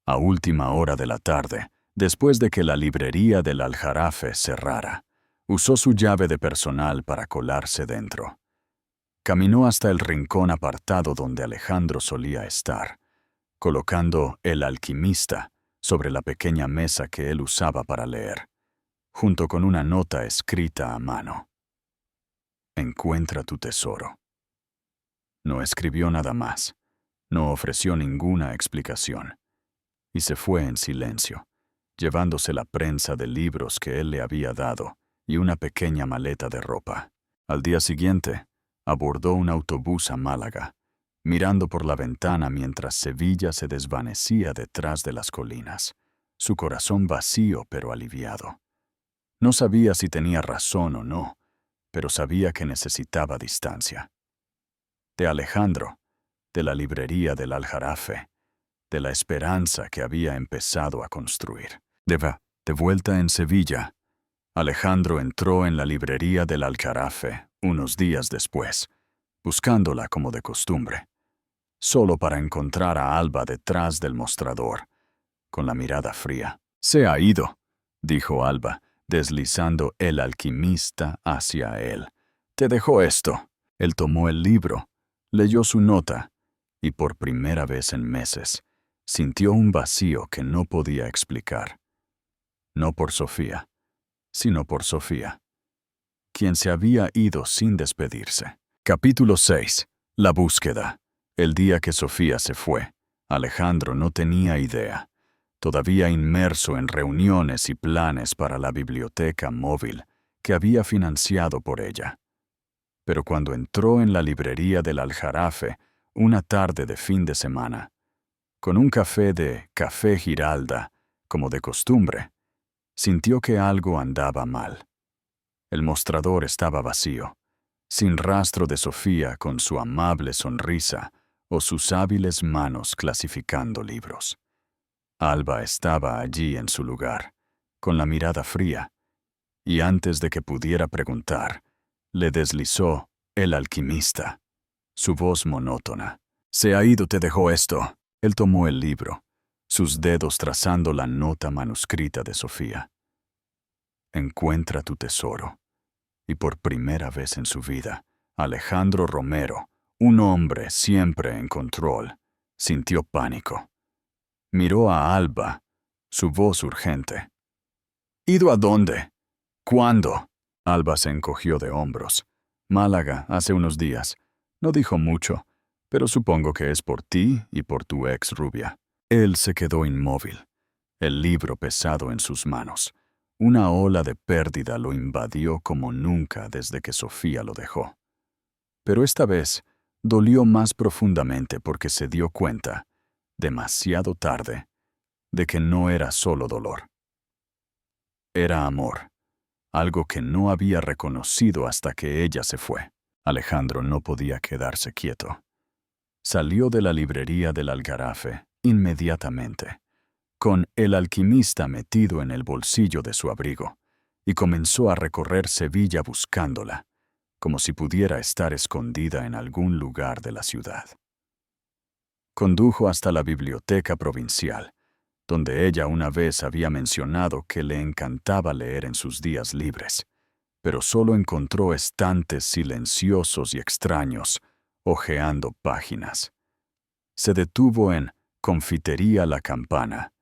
A última hora de la tarde, después de que la librería del Aljarafe cerrara, usó su llave de personal para colarse dentro. Caminó hasta el rincón apartado donde Alejandro solía estar, colocando El alquimista sobre la pequeña mesa que él usaba para leer, junto con una nota escrita a mano. Encuentra tu tesoro. No escribió nada más, no ofreció ninguna explicación, y se fue en silencio, llevándose la prensa de libros que él le había dado y una pequeña maleta de ropa. Al día siguiente, abordó un autobús a Málaga, mirando por la ventana mientras Sevilla se desvanecía detrás de las colinas, su corazón vacío pero aliviado. No sabía si tenía razón o no, pero sabía que necesitaba distancia. De Alejandro, de la librería del Aljarafe, de la esperanza que había empezado a construir. De vuelta en Sevilla, Alejandro entró en la librería del Aljarafe unos días después, buscándola como de costumbre, solo para encontrar a Alba detrás del mostrador, con la mirada fría. «Se ha ido», dijo Alba, deslizando El alquimista hacia él. «Te dejó esto». Él tomó el libro, leyó su nota, y por primera vez en meses, sintió un vacío que no podía explicar. No por Sofía, sino por Sofía, quien se había ido sin despedirse. Capítulo 6. La búsqueda. El día que Sofía se fue, Alejandro no tenía idea, todavía inmerso en reuniones y planes para la biblioteca móvil que había financiado por ella. Pero cuando entró en la librería del Aljarafe una tarde de fin de semana, con un café de Café Giralda, como de costumbre, sintió que algo andaba mal. El mostrador estaba vacío, sin rastro de Sofía con su amable sonrisa o sus hábiles manos clasificando libros. Alba estaba allí en su lugar, con la mirada fría, y antes de que pudiera preguntar, le deslizó El alquimista, su voz monótona. «Se ha ido, te dejó esto». Él tomó el libro, sus dedos trazando la nota manuscrita de Sofía. «Encuentra tu tesoro». Y por primera vez en su vida, Alejandro Romero, un hombre siempre en control, sintió pánico. Miró a Alba, su voz urgente. «¿Ido a dónde? ¿Cuándo?» Alba se encogió de hombros. «Málaga, hace unos días». No dijo mucho, pero supongo que es por ti y por tu ex rubia. Él se quedó inmóvil, el libro pesado en sus manos. Una ola de pérdida lo invadió como nunca desde que Sofía lo dejó. Pero esta vez dolió más profundamente porque se dio cuenta, demasiado tarde, de que no era solo dolor. Era amor, algo que no había reconocido hasta que ella se fue. Alejandro no podía quedarse quieto. Salió de la librería del Aljarafe inmediatamente, con El alquimista metido en el bolsillo de su abrigo, y comenzó a recorrer Sevilla buscándola, como si pudiera estar escondida en algún lugar de la ciudad. Condujo hasta la biblioteca provincial, donde ella una vez había mencionado que le encantaba leer en sus días libres, pero solo encontró estantes silenciosos y extraños, hojeando páginas. Se detuvo en Confitería La Campana,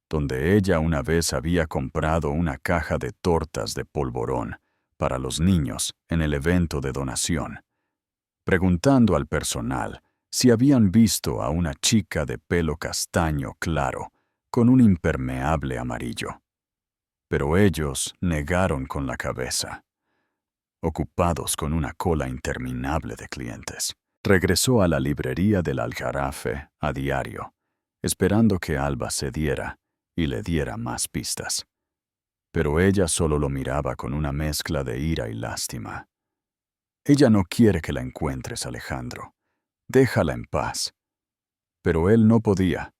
donde ella una vez había comprado una caja de tortas de polvorón para los niños en el evento de donación, preguntando al personal si habían visto a una chica de pelo castaño claro con un impermeable amarillo. Pero ellos negaron con la cabeza, ocupados con una cola interminable de clientes. Regresó a la librería del Aljarafe a diario, esperando que Alba cediera y le diera más pistas. Pero ella solo lo miraba con una mezcla de ira y lástima. «Ella no quiere que la encuentres, Alejandro. Déjala en paz». Pero él no podía,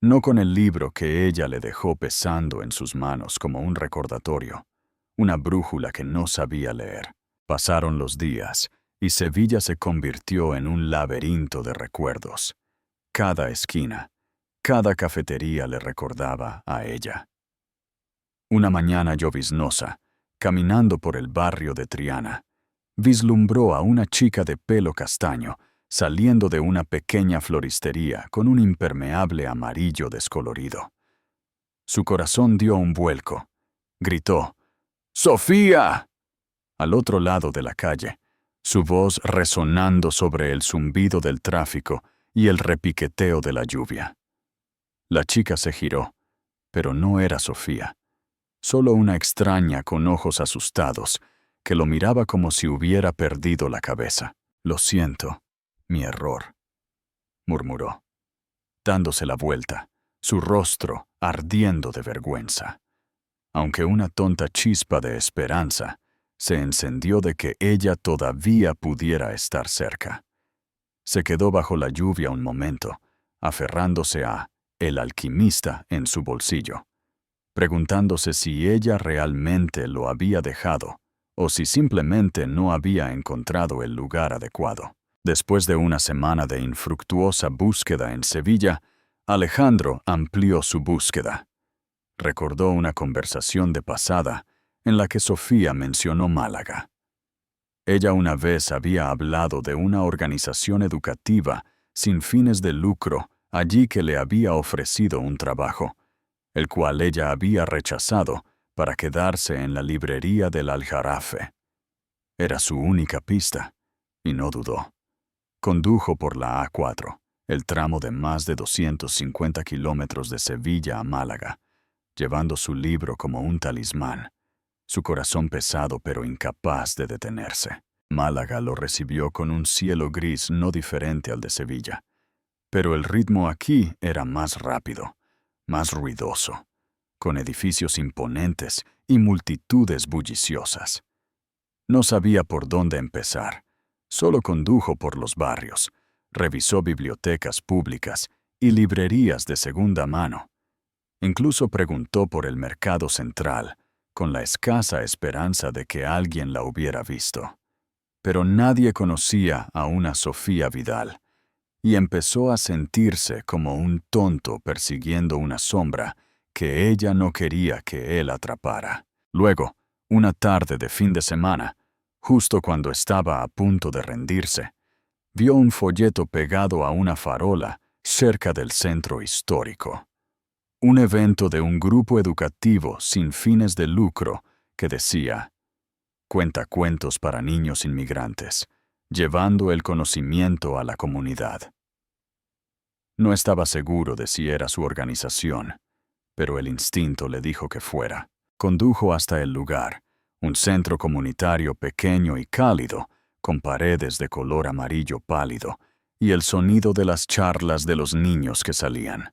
no con el libro que ella le dejó pesando en sus manos como un recordatorio, una brújula que no sabía leer. Pasaron los días, y Sevilla se convirtió en un laberinto de recuerdos. Cada esquina, cada cafetería le recordaba a ella. Una mañana lloviznosa, caminando por el barrio de Triana, vislumbró a una chica de pelo castaño saliendo de una pequeña floristería con un impermeable amarillo descolorido. Su corazón dio un vuelco. Gritó: ¡Sofía! Al otro lado de la calle, su voz resonando sobre el zumbido del tráfico y el repiqueteo de la lluvia. La chica se giró, pero no era Sofía, solo una extraña con ojos asustados que lo miraba como si hubiera perdido la cabeza. «Lo siento, mi error», murmuró, dándose la vuelta, su rostro ardiendo de vergüenza. Aunque una tonta chispa de esperanza se encendió de que ella todavía pudiera estar cerca. Se quedó bajo la lluvia un momento, aferrándose a El Alquimista en su bolsillo, preguntándose si ella realmente lo había dejado o si simplemente no había encontrado el lugar adecuado. Después de una semana de infructuosa búsqueda en Sevilla, Alejandro amplió su búsqueda. Recordó una conversación de pasada en la que Sofía mencionó Málaga. Ella una vez había hablado de una organización educativa sin fines de lucro allí que le había ofrecido un trabajo, el cual ella había rechazado para quedarse en la librería del Aljarafe. Era su única pista, y no dudó. Condujo por la A4, el tramo de más de 250 kilómetros de Sevilla a Málaga, llevando su libro como un talismán, su corazón pesado pero incapaz de detenerse. Málaga lo recibió con un cielo gris no diferente al de Sevilla, pero el ritmo aquí era más rápido, más ruidoso, con edificios imponentes y multitudes bulliciosas. No sabía por dónde empezar, solo condujo por los barrios, revisó bibliotecas públicas y librerías de segunda mano. Incluso preguntó por el mercado central, con la escasa esperanza de que alguien la hubiera visto. Pero nadie conocía a una Sofía Vidal, y empezó a sentirse como un tonto persiguiendo una sombra que ella no quería que él atrapara. Luego, una tarde de fin de semana, justo cuando estaba a punto de rendirse, vio un folleto pegado a una farola cerca del centro histórico. Un evento de un grupo educativo sin fines de lucro que decía: Cuentacuentos para niños inmigrantes, llevando el conocimiento a la comunidad. No estaba seguro de si era su organización, pero el instinto le dijo que fuera. Condujo hasta el lugar, un centro comunitario pequeño y cálido, con paredes de color amarillo pálido y el sonido de las charlas de los niños que salían.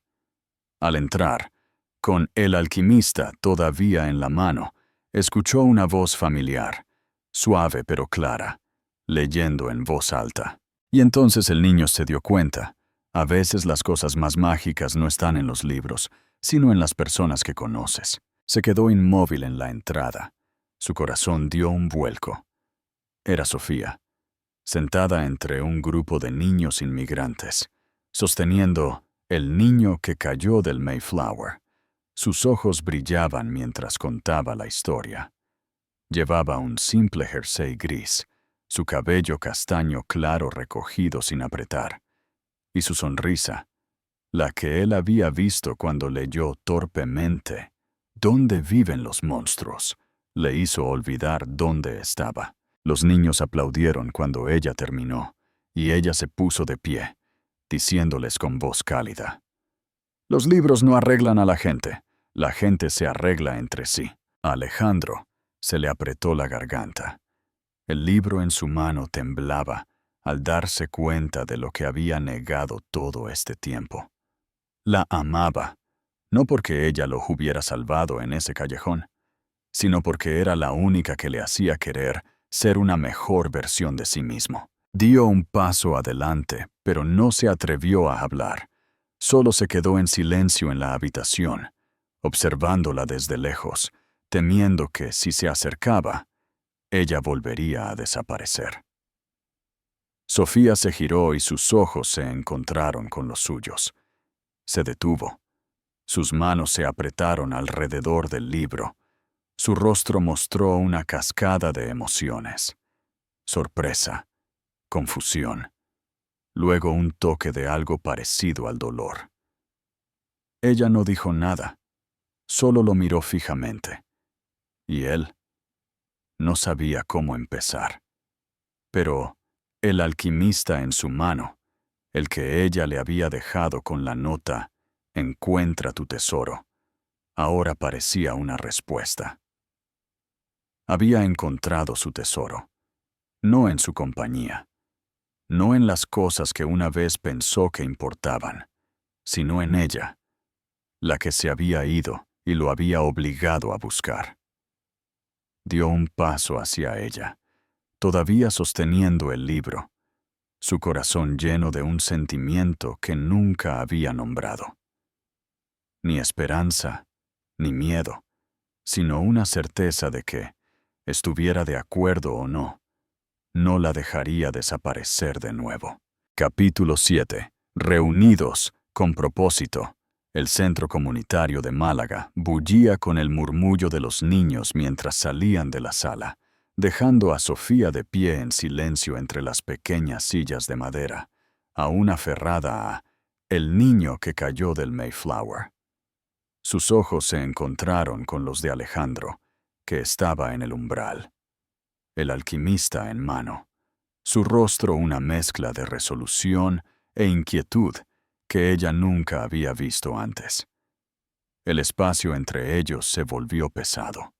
Al entrar, con El Alquimista todavía en la mano, escuchó una voz familiar, suave pero clara, leyendo en voz alta. Y entonces el niño se dio cuenta: a veces las cosas más mágicas no están en los libros, sino en las personas que conoces. Se quedó inmóvil en la entrada. Su corazón dio un vuelco. Era Sofía, sentada entre un grupo de niños inmigrantes, sosteniendo El niño que cayó del Mayflower. Sus ojos brillaban mientras contaba la historia. Llevaba un simple jersey gris, su cabello castaño claro recogido sin apretar, y su sonrisa, la que él había visto cuando leyó torpemente ¿Dónde viven los monstruos?, le hizo olvidar dónde estaba. Los niños aplaudieron cuando ella terminó, y ella se puso de pie, diciéndoles con voz cálida: «Los libros no arreglan a la gente se arregla entre sí». A Alejandro se le apretó la garganta. El libro en su mano temblaba al darse cuenta de lo que había negado todo este tiempo. La amaba, no porque ella lo hubiera salvado en ese callejón, sino porque era la única que le hacía querer ser una mejor versión de sí mismo. Dio un paso adelante, pero no se atrevió a hablar. Solo se quedó en silencio en la habitación, observándola desde lejos, temiendo que, si se acercaba, ella volvería a desaparecer. Sofía se giró y sus ojos se encontraron con los suyos. Se detuvo. Sus manos se apretaron alrededor del libro. Su rostro mostró una cascada de emociones. Sorpresa, confusión, luego un toque de algo parecido al dolor. Ella no dijo nada, solo lo miró fijamente. Y él no sabía cómo empezar. Pero el alquimista en su mano, el que ella le había dejado con la nota «Encuentra tu tesoro», ahora parecía una respuesta. Había encontrado su tesoro, no en su compañía, no en las cosas que una vez pensó que importaban, sino en ella, la que se había ido y lo había obligado a buscar. Dio un paso hacia ella, todavía sosteniendo el libro, su corazón lleno de un sentimiento que nunca había nombrado. Ni esperanza, ni miedo, sino una certeza de que, estuviera de acuerdo o no, no la dejaría desaparecer de nuevo. Capítulo 7. Reunidos, con propósito. El centro comunitario de Málaga bullía con el murmullo de los niños mientras salían de la sala, dejando a Sofía de pie en silencio entre las pequeñas sillas de madera, aún aferrada a el niño que cayó del Mayflower. Sus ojos se encontraron con los de Alejandro, que estaba en el umbral, el alquimista en mano, su rostro una mezcla de resolución e inquietud que ella nunca había visto antes. El espacio entre ellos se volvió pesado,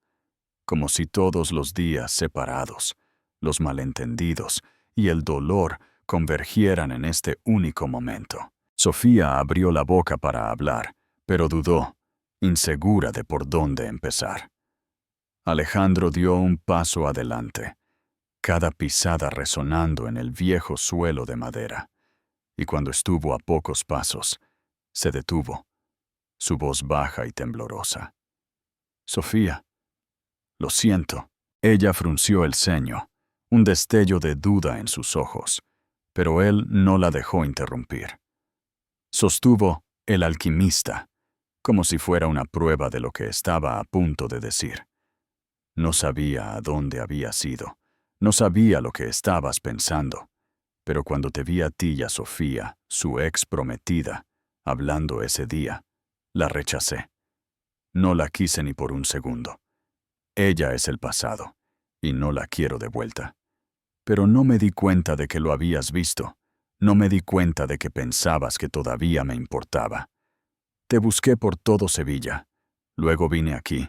como si todos los días separados, los malentendidos y el dolor convergieran en este único momento. Sofía abrió la boca para hablar, pero dudó, insegura de por dónde empezar. Alejandro dio un paso adelante, cada pisada resonando en el viejo suelo de madera, y cuando estuvo a pocos pasos, se detuvo, su voz baja y temblorosa. «Sofía, lo siento». Ella frunció el ceño, un destello de duda en sus ojos, pero él no la dejó interrumpir. Sostuvo el alquimista, como si fuera una prueba de lo que estaba a punto de decir. No sabía a dónde había sido, no sabía lo que estabas pensando, pero cuando te vi a ti y a Sofía, su ex prometida, hablando ese día, la rechacé. No la quise ni por un segundo. Ella es el pasado, y no la quiero de vuelta. Pero no me di cuenta de que lo habías visto, no me di cuenta de que pensabas que todavía me importaba. Te busqué por todo Sevilla, luego vine aquí,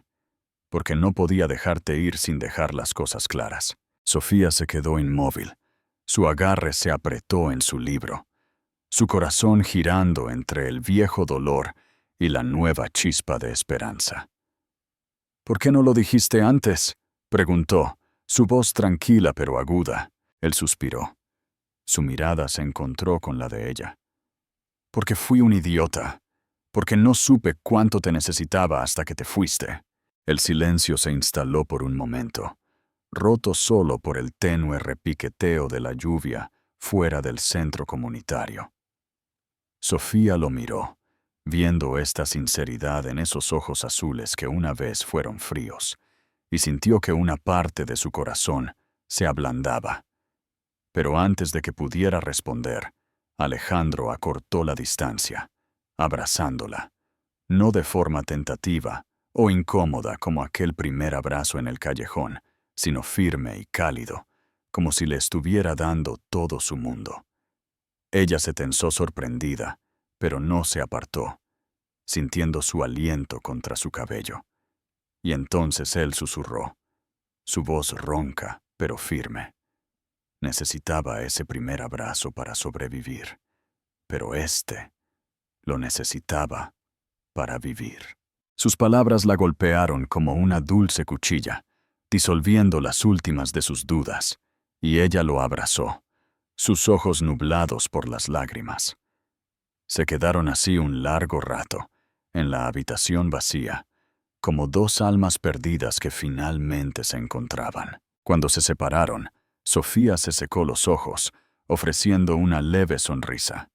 porque no podía dejarte ir sin dejar las cosas claras. Sofía se quedó inmóvil. Su agarre se apretó en su libro, su corazón girando entre el viejo dolor y la nueva chispa de esperanza. «¿Por qué no lo dijiste antes?», preguntó, su voz tranquila pero aguda. Él suspiró. Su mirada se encontró con la de ella. «Porque fui un idiota, porque no supe cuánto te necesitaba hasta que te fuiste». El silencio se instaló por un momento, roto solo por el tenue repiqueteo de la lluvia fuera del centro comunitario. Sofía lo miró, viendo esta sinceridad en esos ojos azules que una vez fueron fríos, y sintió que una parte de su corazón se ablandaba. Pero antes de que pudiera responder, Alejandro acortó la distancia, abrazándola, no de forma tentativa o incómoda como aquel primer abrazo en el callejón, sino firme y cálido, como si le estuviera dando todo su mundo. Ella se tensó sorprendida, pero no se apartó, sintiendo su aliento contra su cabello. Y entonces él susurró, su voz ronca pero firme. Necesitaba ese primer abrazo para sobrevivir, pero lo necesitaba para vivir. Sus palabras la golpearon como una dulce cuchilla, disolviendo las últimas de sus dudas, y ella lo abrazó, sus ojos nublados por las lágrimas. Se quedaron así un largo rato, en la habitación vacía, como dos almas perdidas que finalmente se encontraban. Cuando se separaron, Sofía se secó los ojos, ofreciendo una leve sonrisa.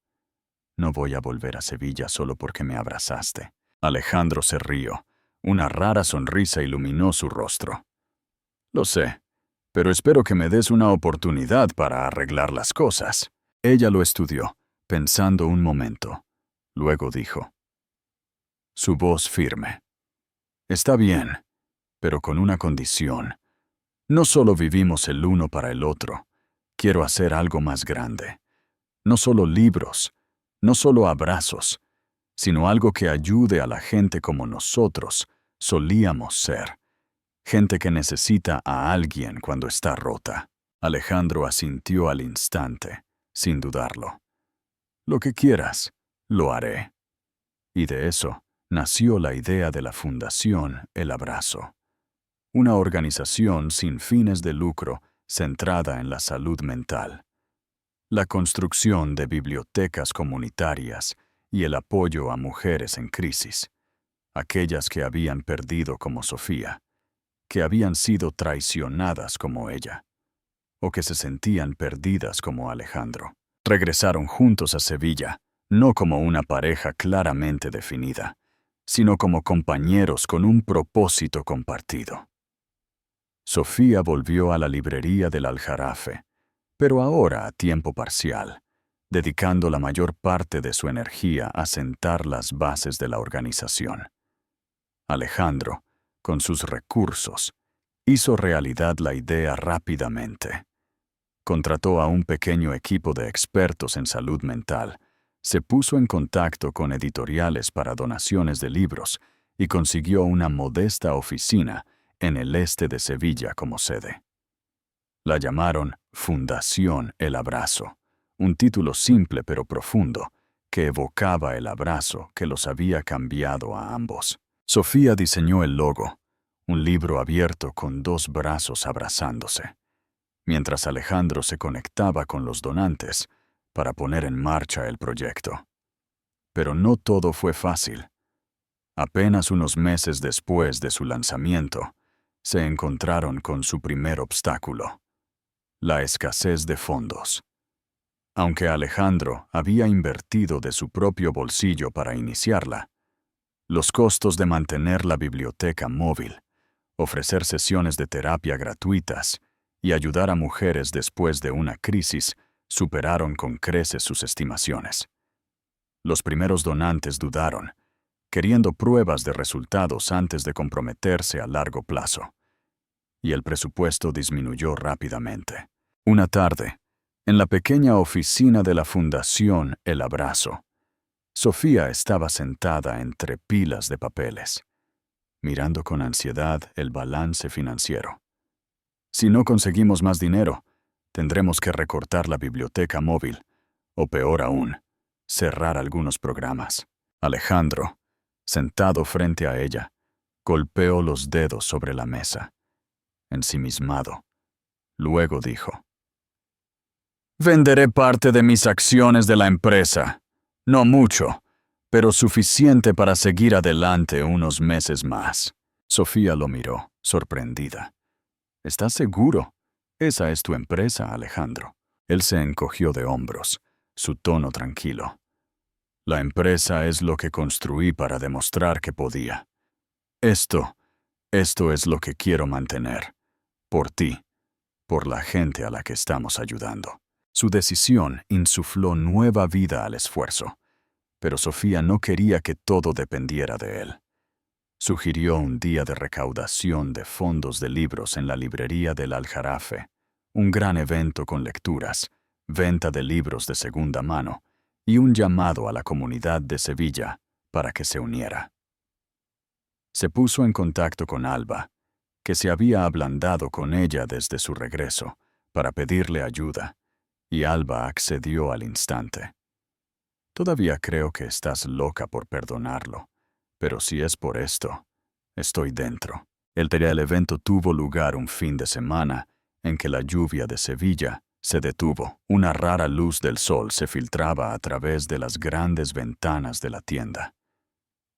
No voy a volver a Sevilla solo porque me abrazaste. Alejandro se rió. Una rara sonrisa iluminó su rostro. Lo sé, pero espero que me des una oportunidad para arreglar las cosas. Ella lo estudió, pensando un momento. Luego dijo. Su voz firme. Está bien, pero con una condición. No solo vivimos el uno para el otro. Quiero hacer algo más grande. No solo libros, no solo abrazos, sino algo que ayude a la gente como nosotros solíamos ser. Gente que necesita a alguien cuando está rota. Alejandro asintió al instante, sin dudarlo. Lo que quieras, lo haré. Y de eso nació la idea de la Fundación El Abrazo. Una organización sin fines de lucro centrada en la salud mental. La construcción de bibliotecas comunitarias y el apoyo a mujeres en crisis. Aquellas que habían perdido como Sofía, que habían sido traicionadas como ella, o que se sentían perdidas como Alejandro. Regresaron juntos a Sevilla, no como una pareja claramente definida, sino como compañeros con un propósito compartido. Sofía volvió a la librería del Aljarafe, pero ahora a tiempo parcial, dedicando la mayor parte de su energía a sentar las bases de la organización. Alejandro, con sus recursos, hizo realidad la idea rápidamente. Contrató a un pequeño equipo de expertos en salud mental, se puso en contacto con editoriales para donaciones de libros y consiguió una modesta oficina en el este de Sevilla como sede. La llamaron Fundación El Abrazo, un título simple pero profundo, que evocaba el abrazo que los había cambiado a ambos. Sofía diseñó el logo, un libro abierto con dos brazos abrazándose, mientras Alejandro se conectaba con los donantes para poner en marcha el proyecto. Pero no todo fue fácil. Apenas unos meses después de su lanzamiento, se encontraron con su primer obstáculo: la escasez de fondos. Aunque Alejandro había invertido de su propio bolsillo para iniciarla, los costos de mantener la biblioteca móvil, ofrecer sesiones de terapia gratuitas y ayudar a mujeres después de una crisis superaron con creces sus estimaciones. Los primeros donantes dudaron, queriendo pruebas de resultados antes de comprometerse a largo plazo, y el presupuesto disminuyó rápidamente. Una tarde, en la pequeña oficina de la Fundación El Abrazo, Sofía estaba sentada entre pilas de papeles, mirando con ansiedad el balance financiero. Si no conseguimos más dinero, tendremos que recortar la biblioteca móvil, o peor aún, cerrar algunos programas. Alejandro, sentado frente a ella, golpeó los dedos sobre la mesa, ensimismado. Luego dijo: «Venderé parte de mis acciones de la empresa. No mucho, pero suficiente para seguir adelante unos meses más». Sofía lo miró, sorprendida. «¿Estás seguro? Esa es tu empresa, Alejandro». Él se encogió de hombros, su tono tranquilo. «La empresa es lo que construí para demostrar que podía. Esto es lo que quiero mantener. Por ti, por la gente a la que estamos ayudando». Su decisión insufló nueva vida al esfuerzo, pero Sofía no quería que todo dependiera de él. Sugirió un día de recaudación de fondos de libros en la librería del Aljarafe, un gran evento con lecturas, venta de libros de segunda mano y un llamado a la comunidad de Sevilla para que se uniera. Se puso en contacto con Alba, que se había ablandado con ella desde su regreso, para pedirle ayuda, y Alba accedió al instante. «Todavía creo que estás loca por perdonarlo, pero si es por esto, estoy dentro». El evento tuvo lugar un fin de semana en que la lluvia de Sevilla se detuvo. Una rara luz del sol se filtraba a través de las grandes ventanas de la tienda.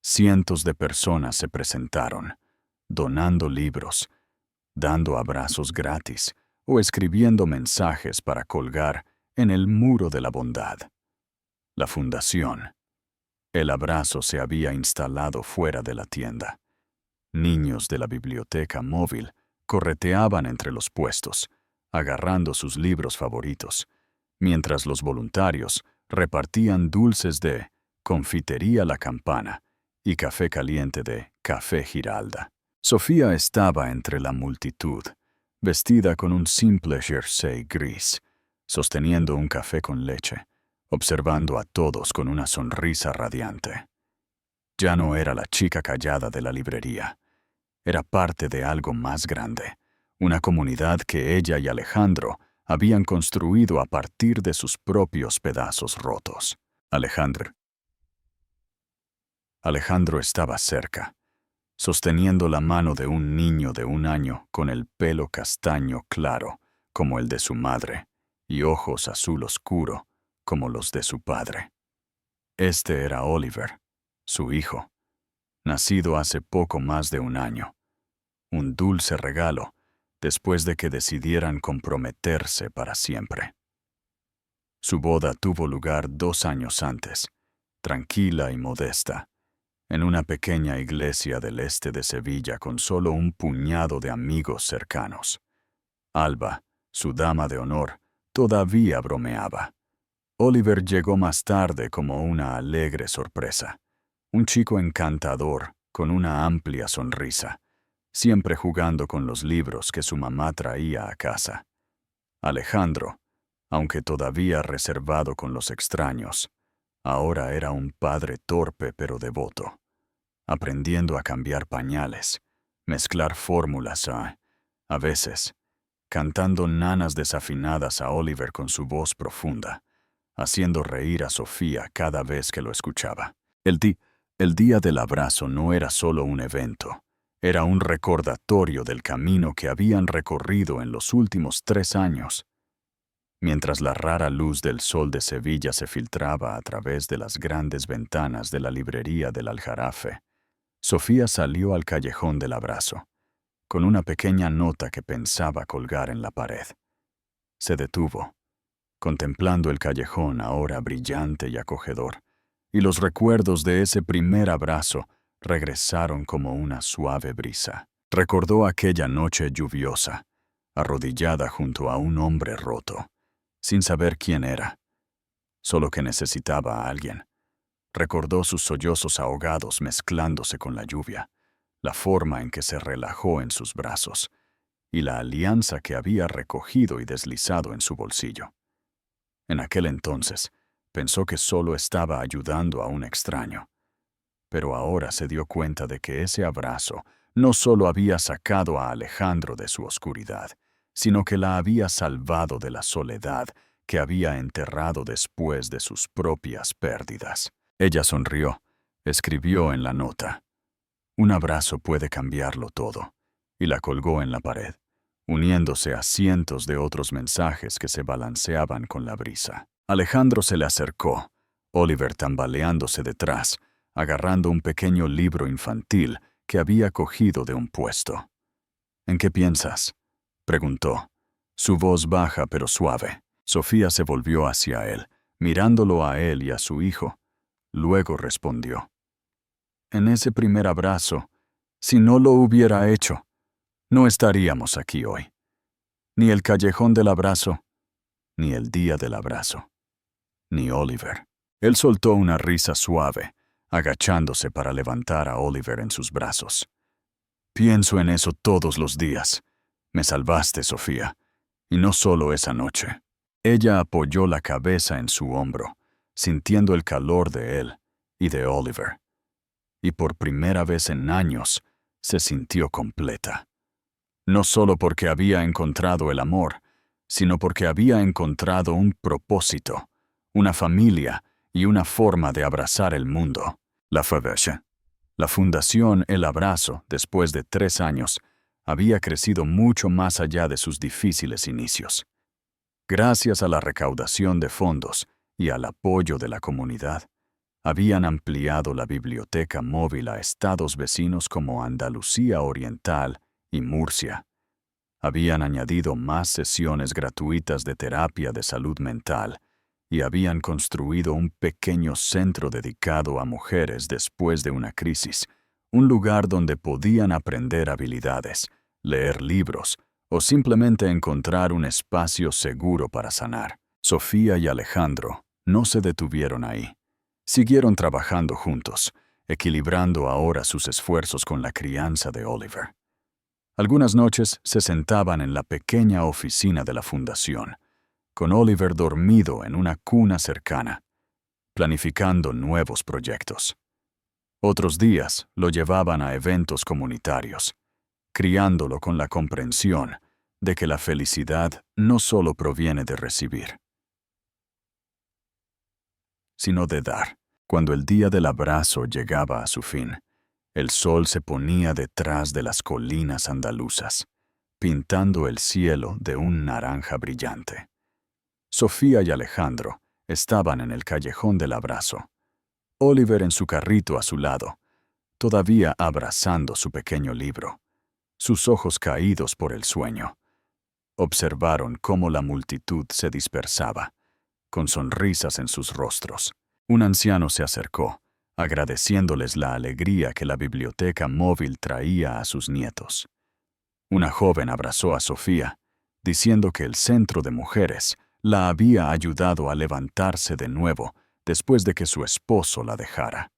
Cientos de personas se presentaron, donando libros, dando abrazos gratis o escribiendo mensajes para colgar en el muro de la bondad. La fundación. El abrazo se había instalado fuera de la tienda. Niños de la biblioteca móvil correteaban entre los puestos, agarrando sus libros favoritos, mientras los voluntarios repartían dulces de Confitería La Campana y café caliente de Café Giralda. Sofía estaba entre la multitud, vestida con un simple jersey gris, sosteniendo un café con leche, observando a todos con una sonrisa radiante. Ya no era la chica callada de la librería. Era parte de algo más grande, una comunidad que ella y Alejandro habían construido a partir de sus propios pedazos rotos. Alejandro estaba cerca, sosteniendo la mano de un niño de 1 año con el pelo castaño claro, como el de su madre, y ojos azul oscuro, como los de su padre. Este era Oliver, su hijo, nacido hace poco más de 1 año. Un dulce regalo, después de que decidieran comprometerse para siempre. Su boda tuvo lugar 2 años antes, tranquila y modesta, en una pequeña iglesia del este de Sevilla con solo un puñado de amigos cercanos. Alba, su dama de honor, todavía bromeaba. Oliver llegó más tarde como una alegre sorpresa. Un chico encantador, con una amplia sonrisa, siempre jugando con los libros que su mamá traía a casa. Alejandro, aunque todavía reservado con los extraños, ahora era un padre torpe pero devoto, aprendiendo a cambiar pañales, mezclar fórmulas a veces, cantando nanas desafinadas a Oliver con su voz profunda, haciendo reír a Sofía cada vez que lo escuchaba. El día del abrazo no era solo un evento, era un recordatorio del camino que habían recorrido en los últimos 3 años. Mientras la rara luz del sol de Sevilla se filtraba a través de las grandes ventanas de la librería del Aljarafe, Sofía salió al callejón del abrazo, con una pequeña nota que pensaba colgar en la pared. Se detuvo, contemplando el callejón ahora brillante y acogedor, y los recuerdos de ese primer abrazo regresaron como una suave brisa. Recordó aquella noche lluviosa, arrodillada junto a un hombre roto, sin saber quién era, solo que necesitaba a alguien. Recordó sus sollozos ahogados mezclándose con la lluvia, la forma en que se relajó en sus brazos, y la alianza que había recogido y deslizado en su bolsillo. En aquel entonces, pensó que solo estaba ayudando a un extraño, pero ahora se dio cuenta de que ese abrazo no solo había sacado a Alejandro de su oscuridad, sino que la había salvado de la soledad que había enterrado después de sus propias pérdidas. Ella sonrió, escribió en la nota: "Un abrazo puede cambiarlo todo", y la colgó en la pared, uniéndose a cientos de otros mensajes que se balanceaban con la brisa. Alejandro se le acercó, Oliver tambaleándose detrás, agarrando un pequeño libro infantil que había cogido de un puesto. «¿En qué piensas?», preguntó, su voz baja pero suave. Sofía se volvió hacia él, mirándolo a él y a su hijo. Luego respondió: «En ese primer abrazo, si no lo hubiera hecho, no estaríamos aquí hoy. Ni el callejón del abrazo, ni el día del abrazo, ni Oliver». Él soltó una risa suave, agachándose para levantar a Oliver en sus brazos. «Pienso en eso todos los días. Me salvaste, Sofía, y no solo esa noche». Ella apoyó la cabeza en su hombro, sintiendo el calor de él y de Oliver. Y por primera vez en años, se sintió completa. No solo porque había encontrado el amor, sino porque había encontrado un propósito, una familia y una forma de abrazar el mundo. La Fundación El Abrazo, después de 3 años, había crecido mucho más allá de sus difíciles inicios. Gracias a la recaudación de fondos y al apoyo de la comunidad, habían ampliado la biblioteca móvil a estados vecinos como Andalucía Oriental y Murcia. Habían añadido más sesiones gratuitas de terapia de salud mental y habían construido un pequeño centro dedicado a mujeres después de una crisis, un lugar donde podían aprender habilidades, leer libros o simplemente encontrar un espacio seguro para sanar. Sofía y Alejandro no se detuvieron ahí. Siguieron trabajando juntos, equilibrando ahora sus esfuerzos con la crianza de Oliver. Algunas noches se sentaban en la pequeña oficina de la fundación, con Oliver dormido en una cuna cercana, planificando nuevos proyectos. Otros días lo llevaban a eventos comunitarios, criándolo con la comprensión de que la felicidad no solo proviene de recibir, sino de dar. Cuando el día del abrazo llegaba a su fin, el sol se ponía detrás de las colinas andaluzas, pintando el cielo de un naranja brillante. Sofía y Alejandro estaban en el callejón del abrazo, Oliver en su carrito a su lado, todavía abrazando su pequeño libro, sus ojos caídos por el sueño. Observaron cómo la multitud se dispersaba, con sonrisas en sus rostros. Un anciano se acercó, agradeciéndoles la alegría que la biblioteca móvil traía a sus nietos. Una joven abrazó a Sofía, diciendo que el centro de mujeres la había ayudado a levantarse de nuevo después de que su esposo la dejara.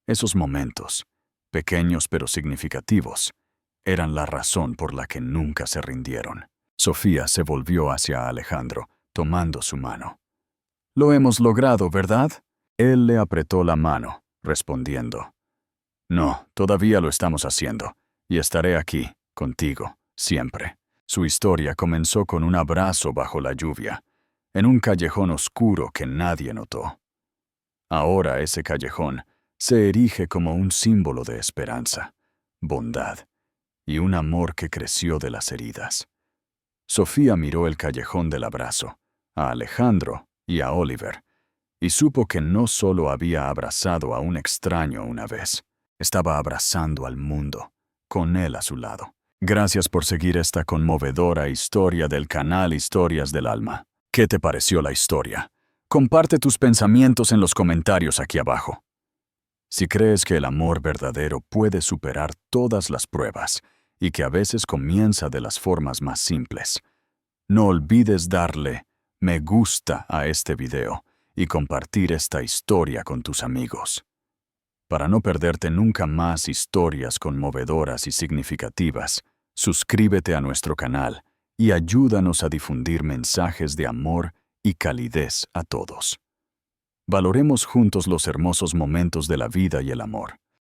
Esos momentos, pequeños pero significativos, eran la razón por la que nunca se rindieron. Sofía se volvió hacia Alejandro, tomando su mano. «Lo hemos logrado, ¿verdad?» Él le apretó la mano, respondiendo. «No, todavía lo estamos haciendo, y estaré aquí, contigo, siempre». Su historia comenzó con un abrazo bajo la lluvia, en un callejón oscuro que nadie notó. Ahora ese callejón se erige como un símbolo de esperanza, bondad y un amor que creció de las heridas. Sofía miró el callejón del abrazo, a Alejandro y a Oliver, y supo que no solo había abrazado a un extraño una vez, estaba abrazando al mundo, con él a su lado. Gracias por seguir esta conmovedora historia del canal Historias del Alma. ¿Qué te pareció la historia? Comparte tus pensamientos en los comentarios aquí abajo. Si crees que el amor verdadero puede superar todas las pruebas y que a veces comienza de las formas más simples, no olvides darle me gusta a este video y compartir esta historia con tus amigos. Para no perderte nunca más historias conmovedoras y significativas, suscríbete a nuestro canal y ayúdanos a difundir mensajes de amor y calidez a todos. Valoremos juntos los hermosos momentos de la vida y el amor.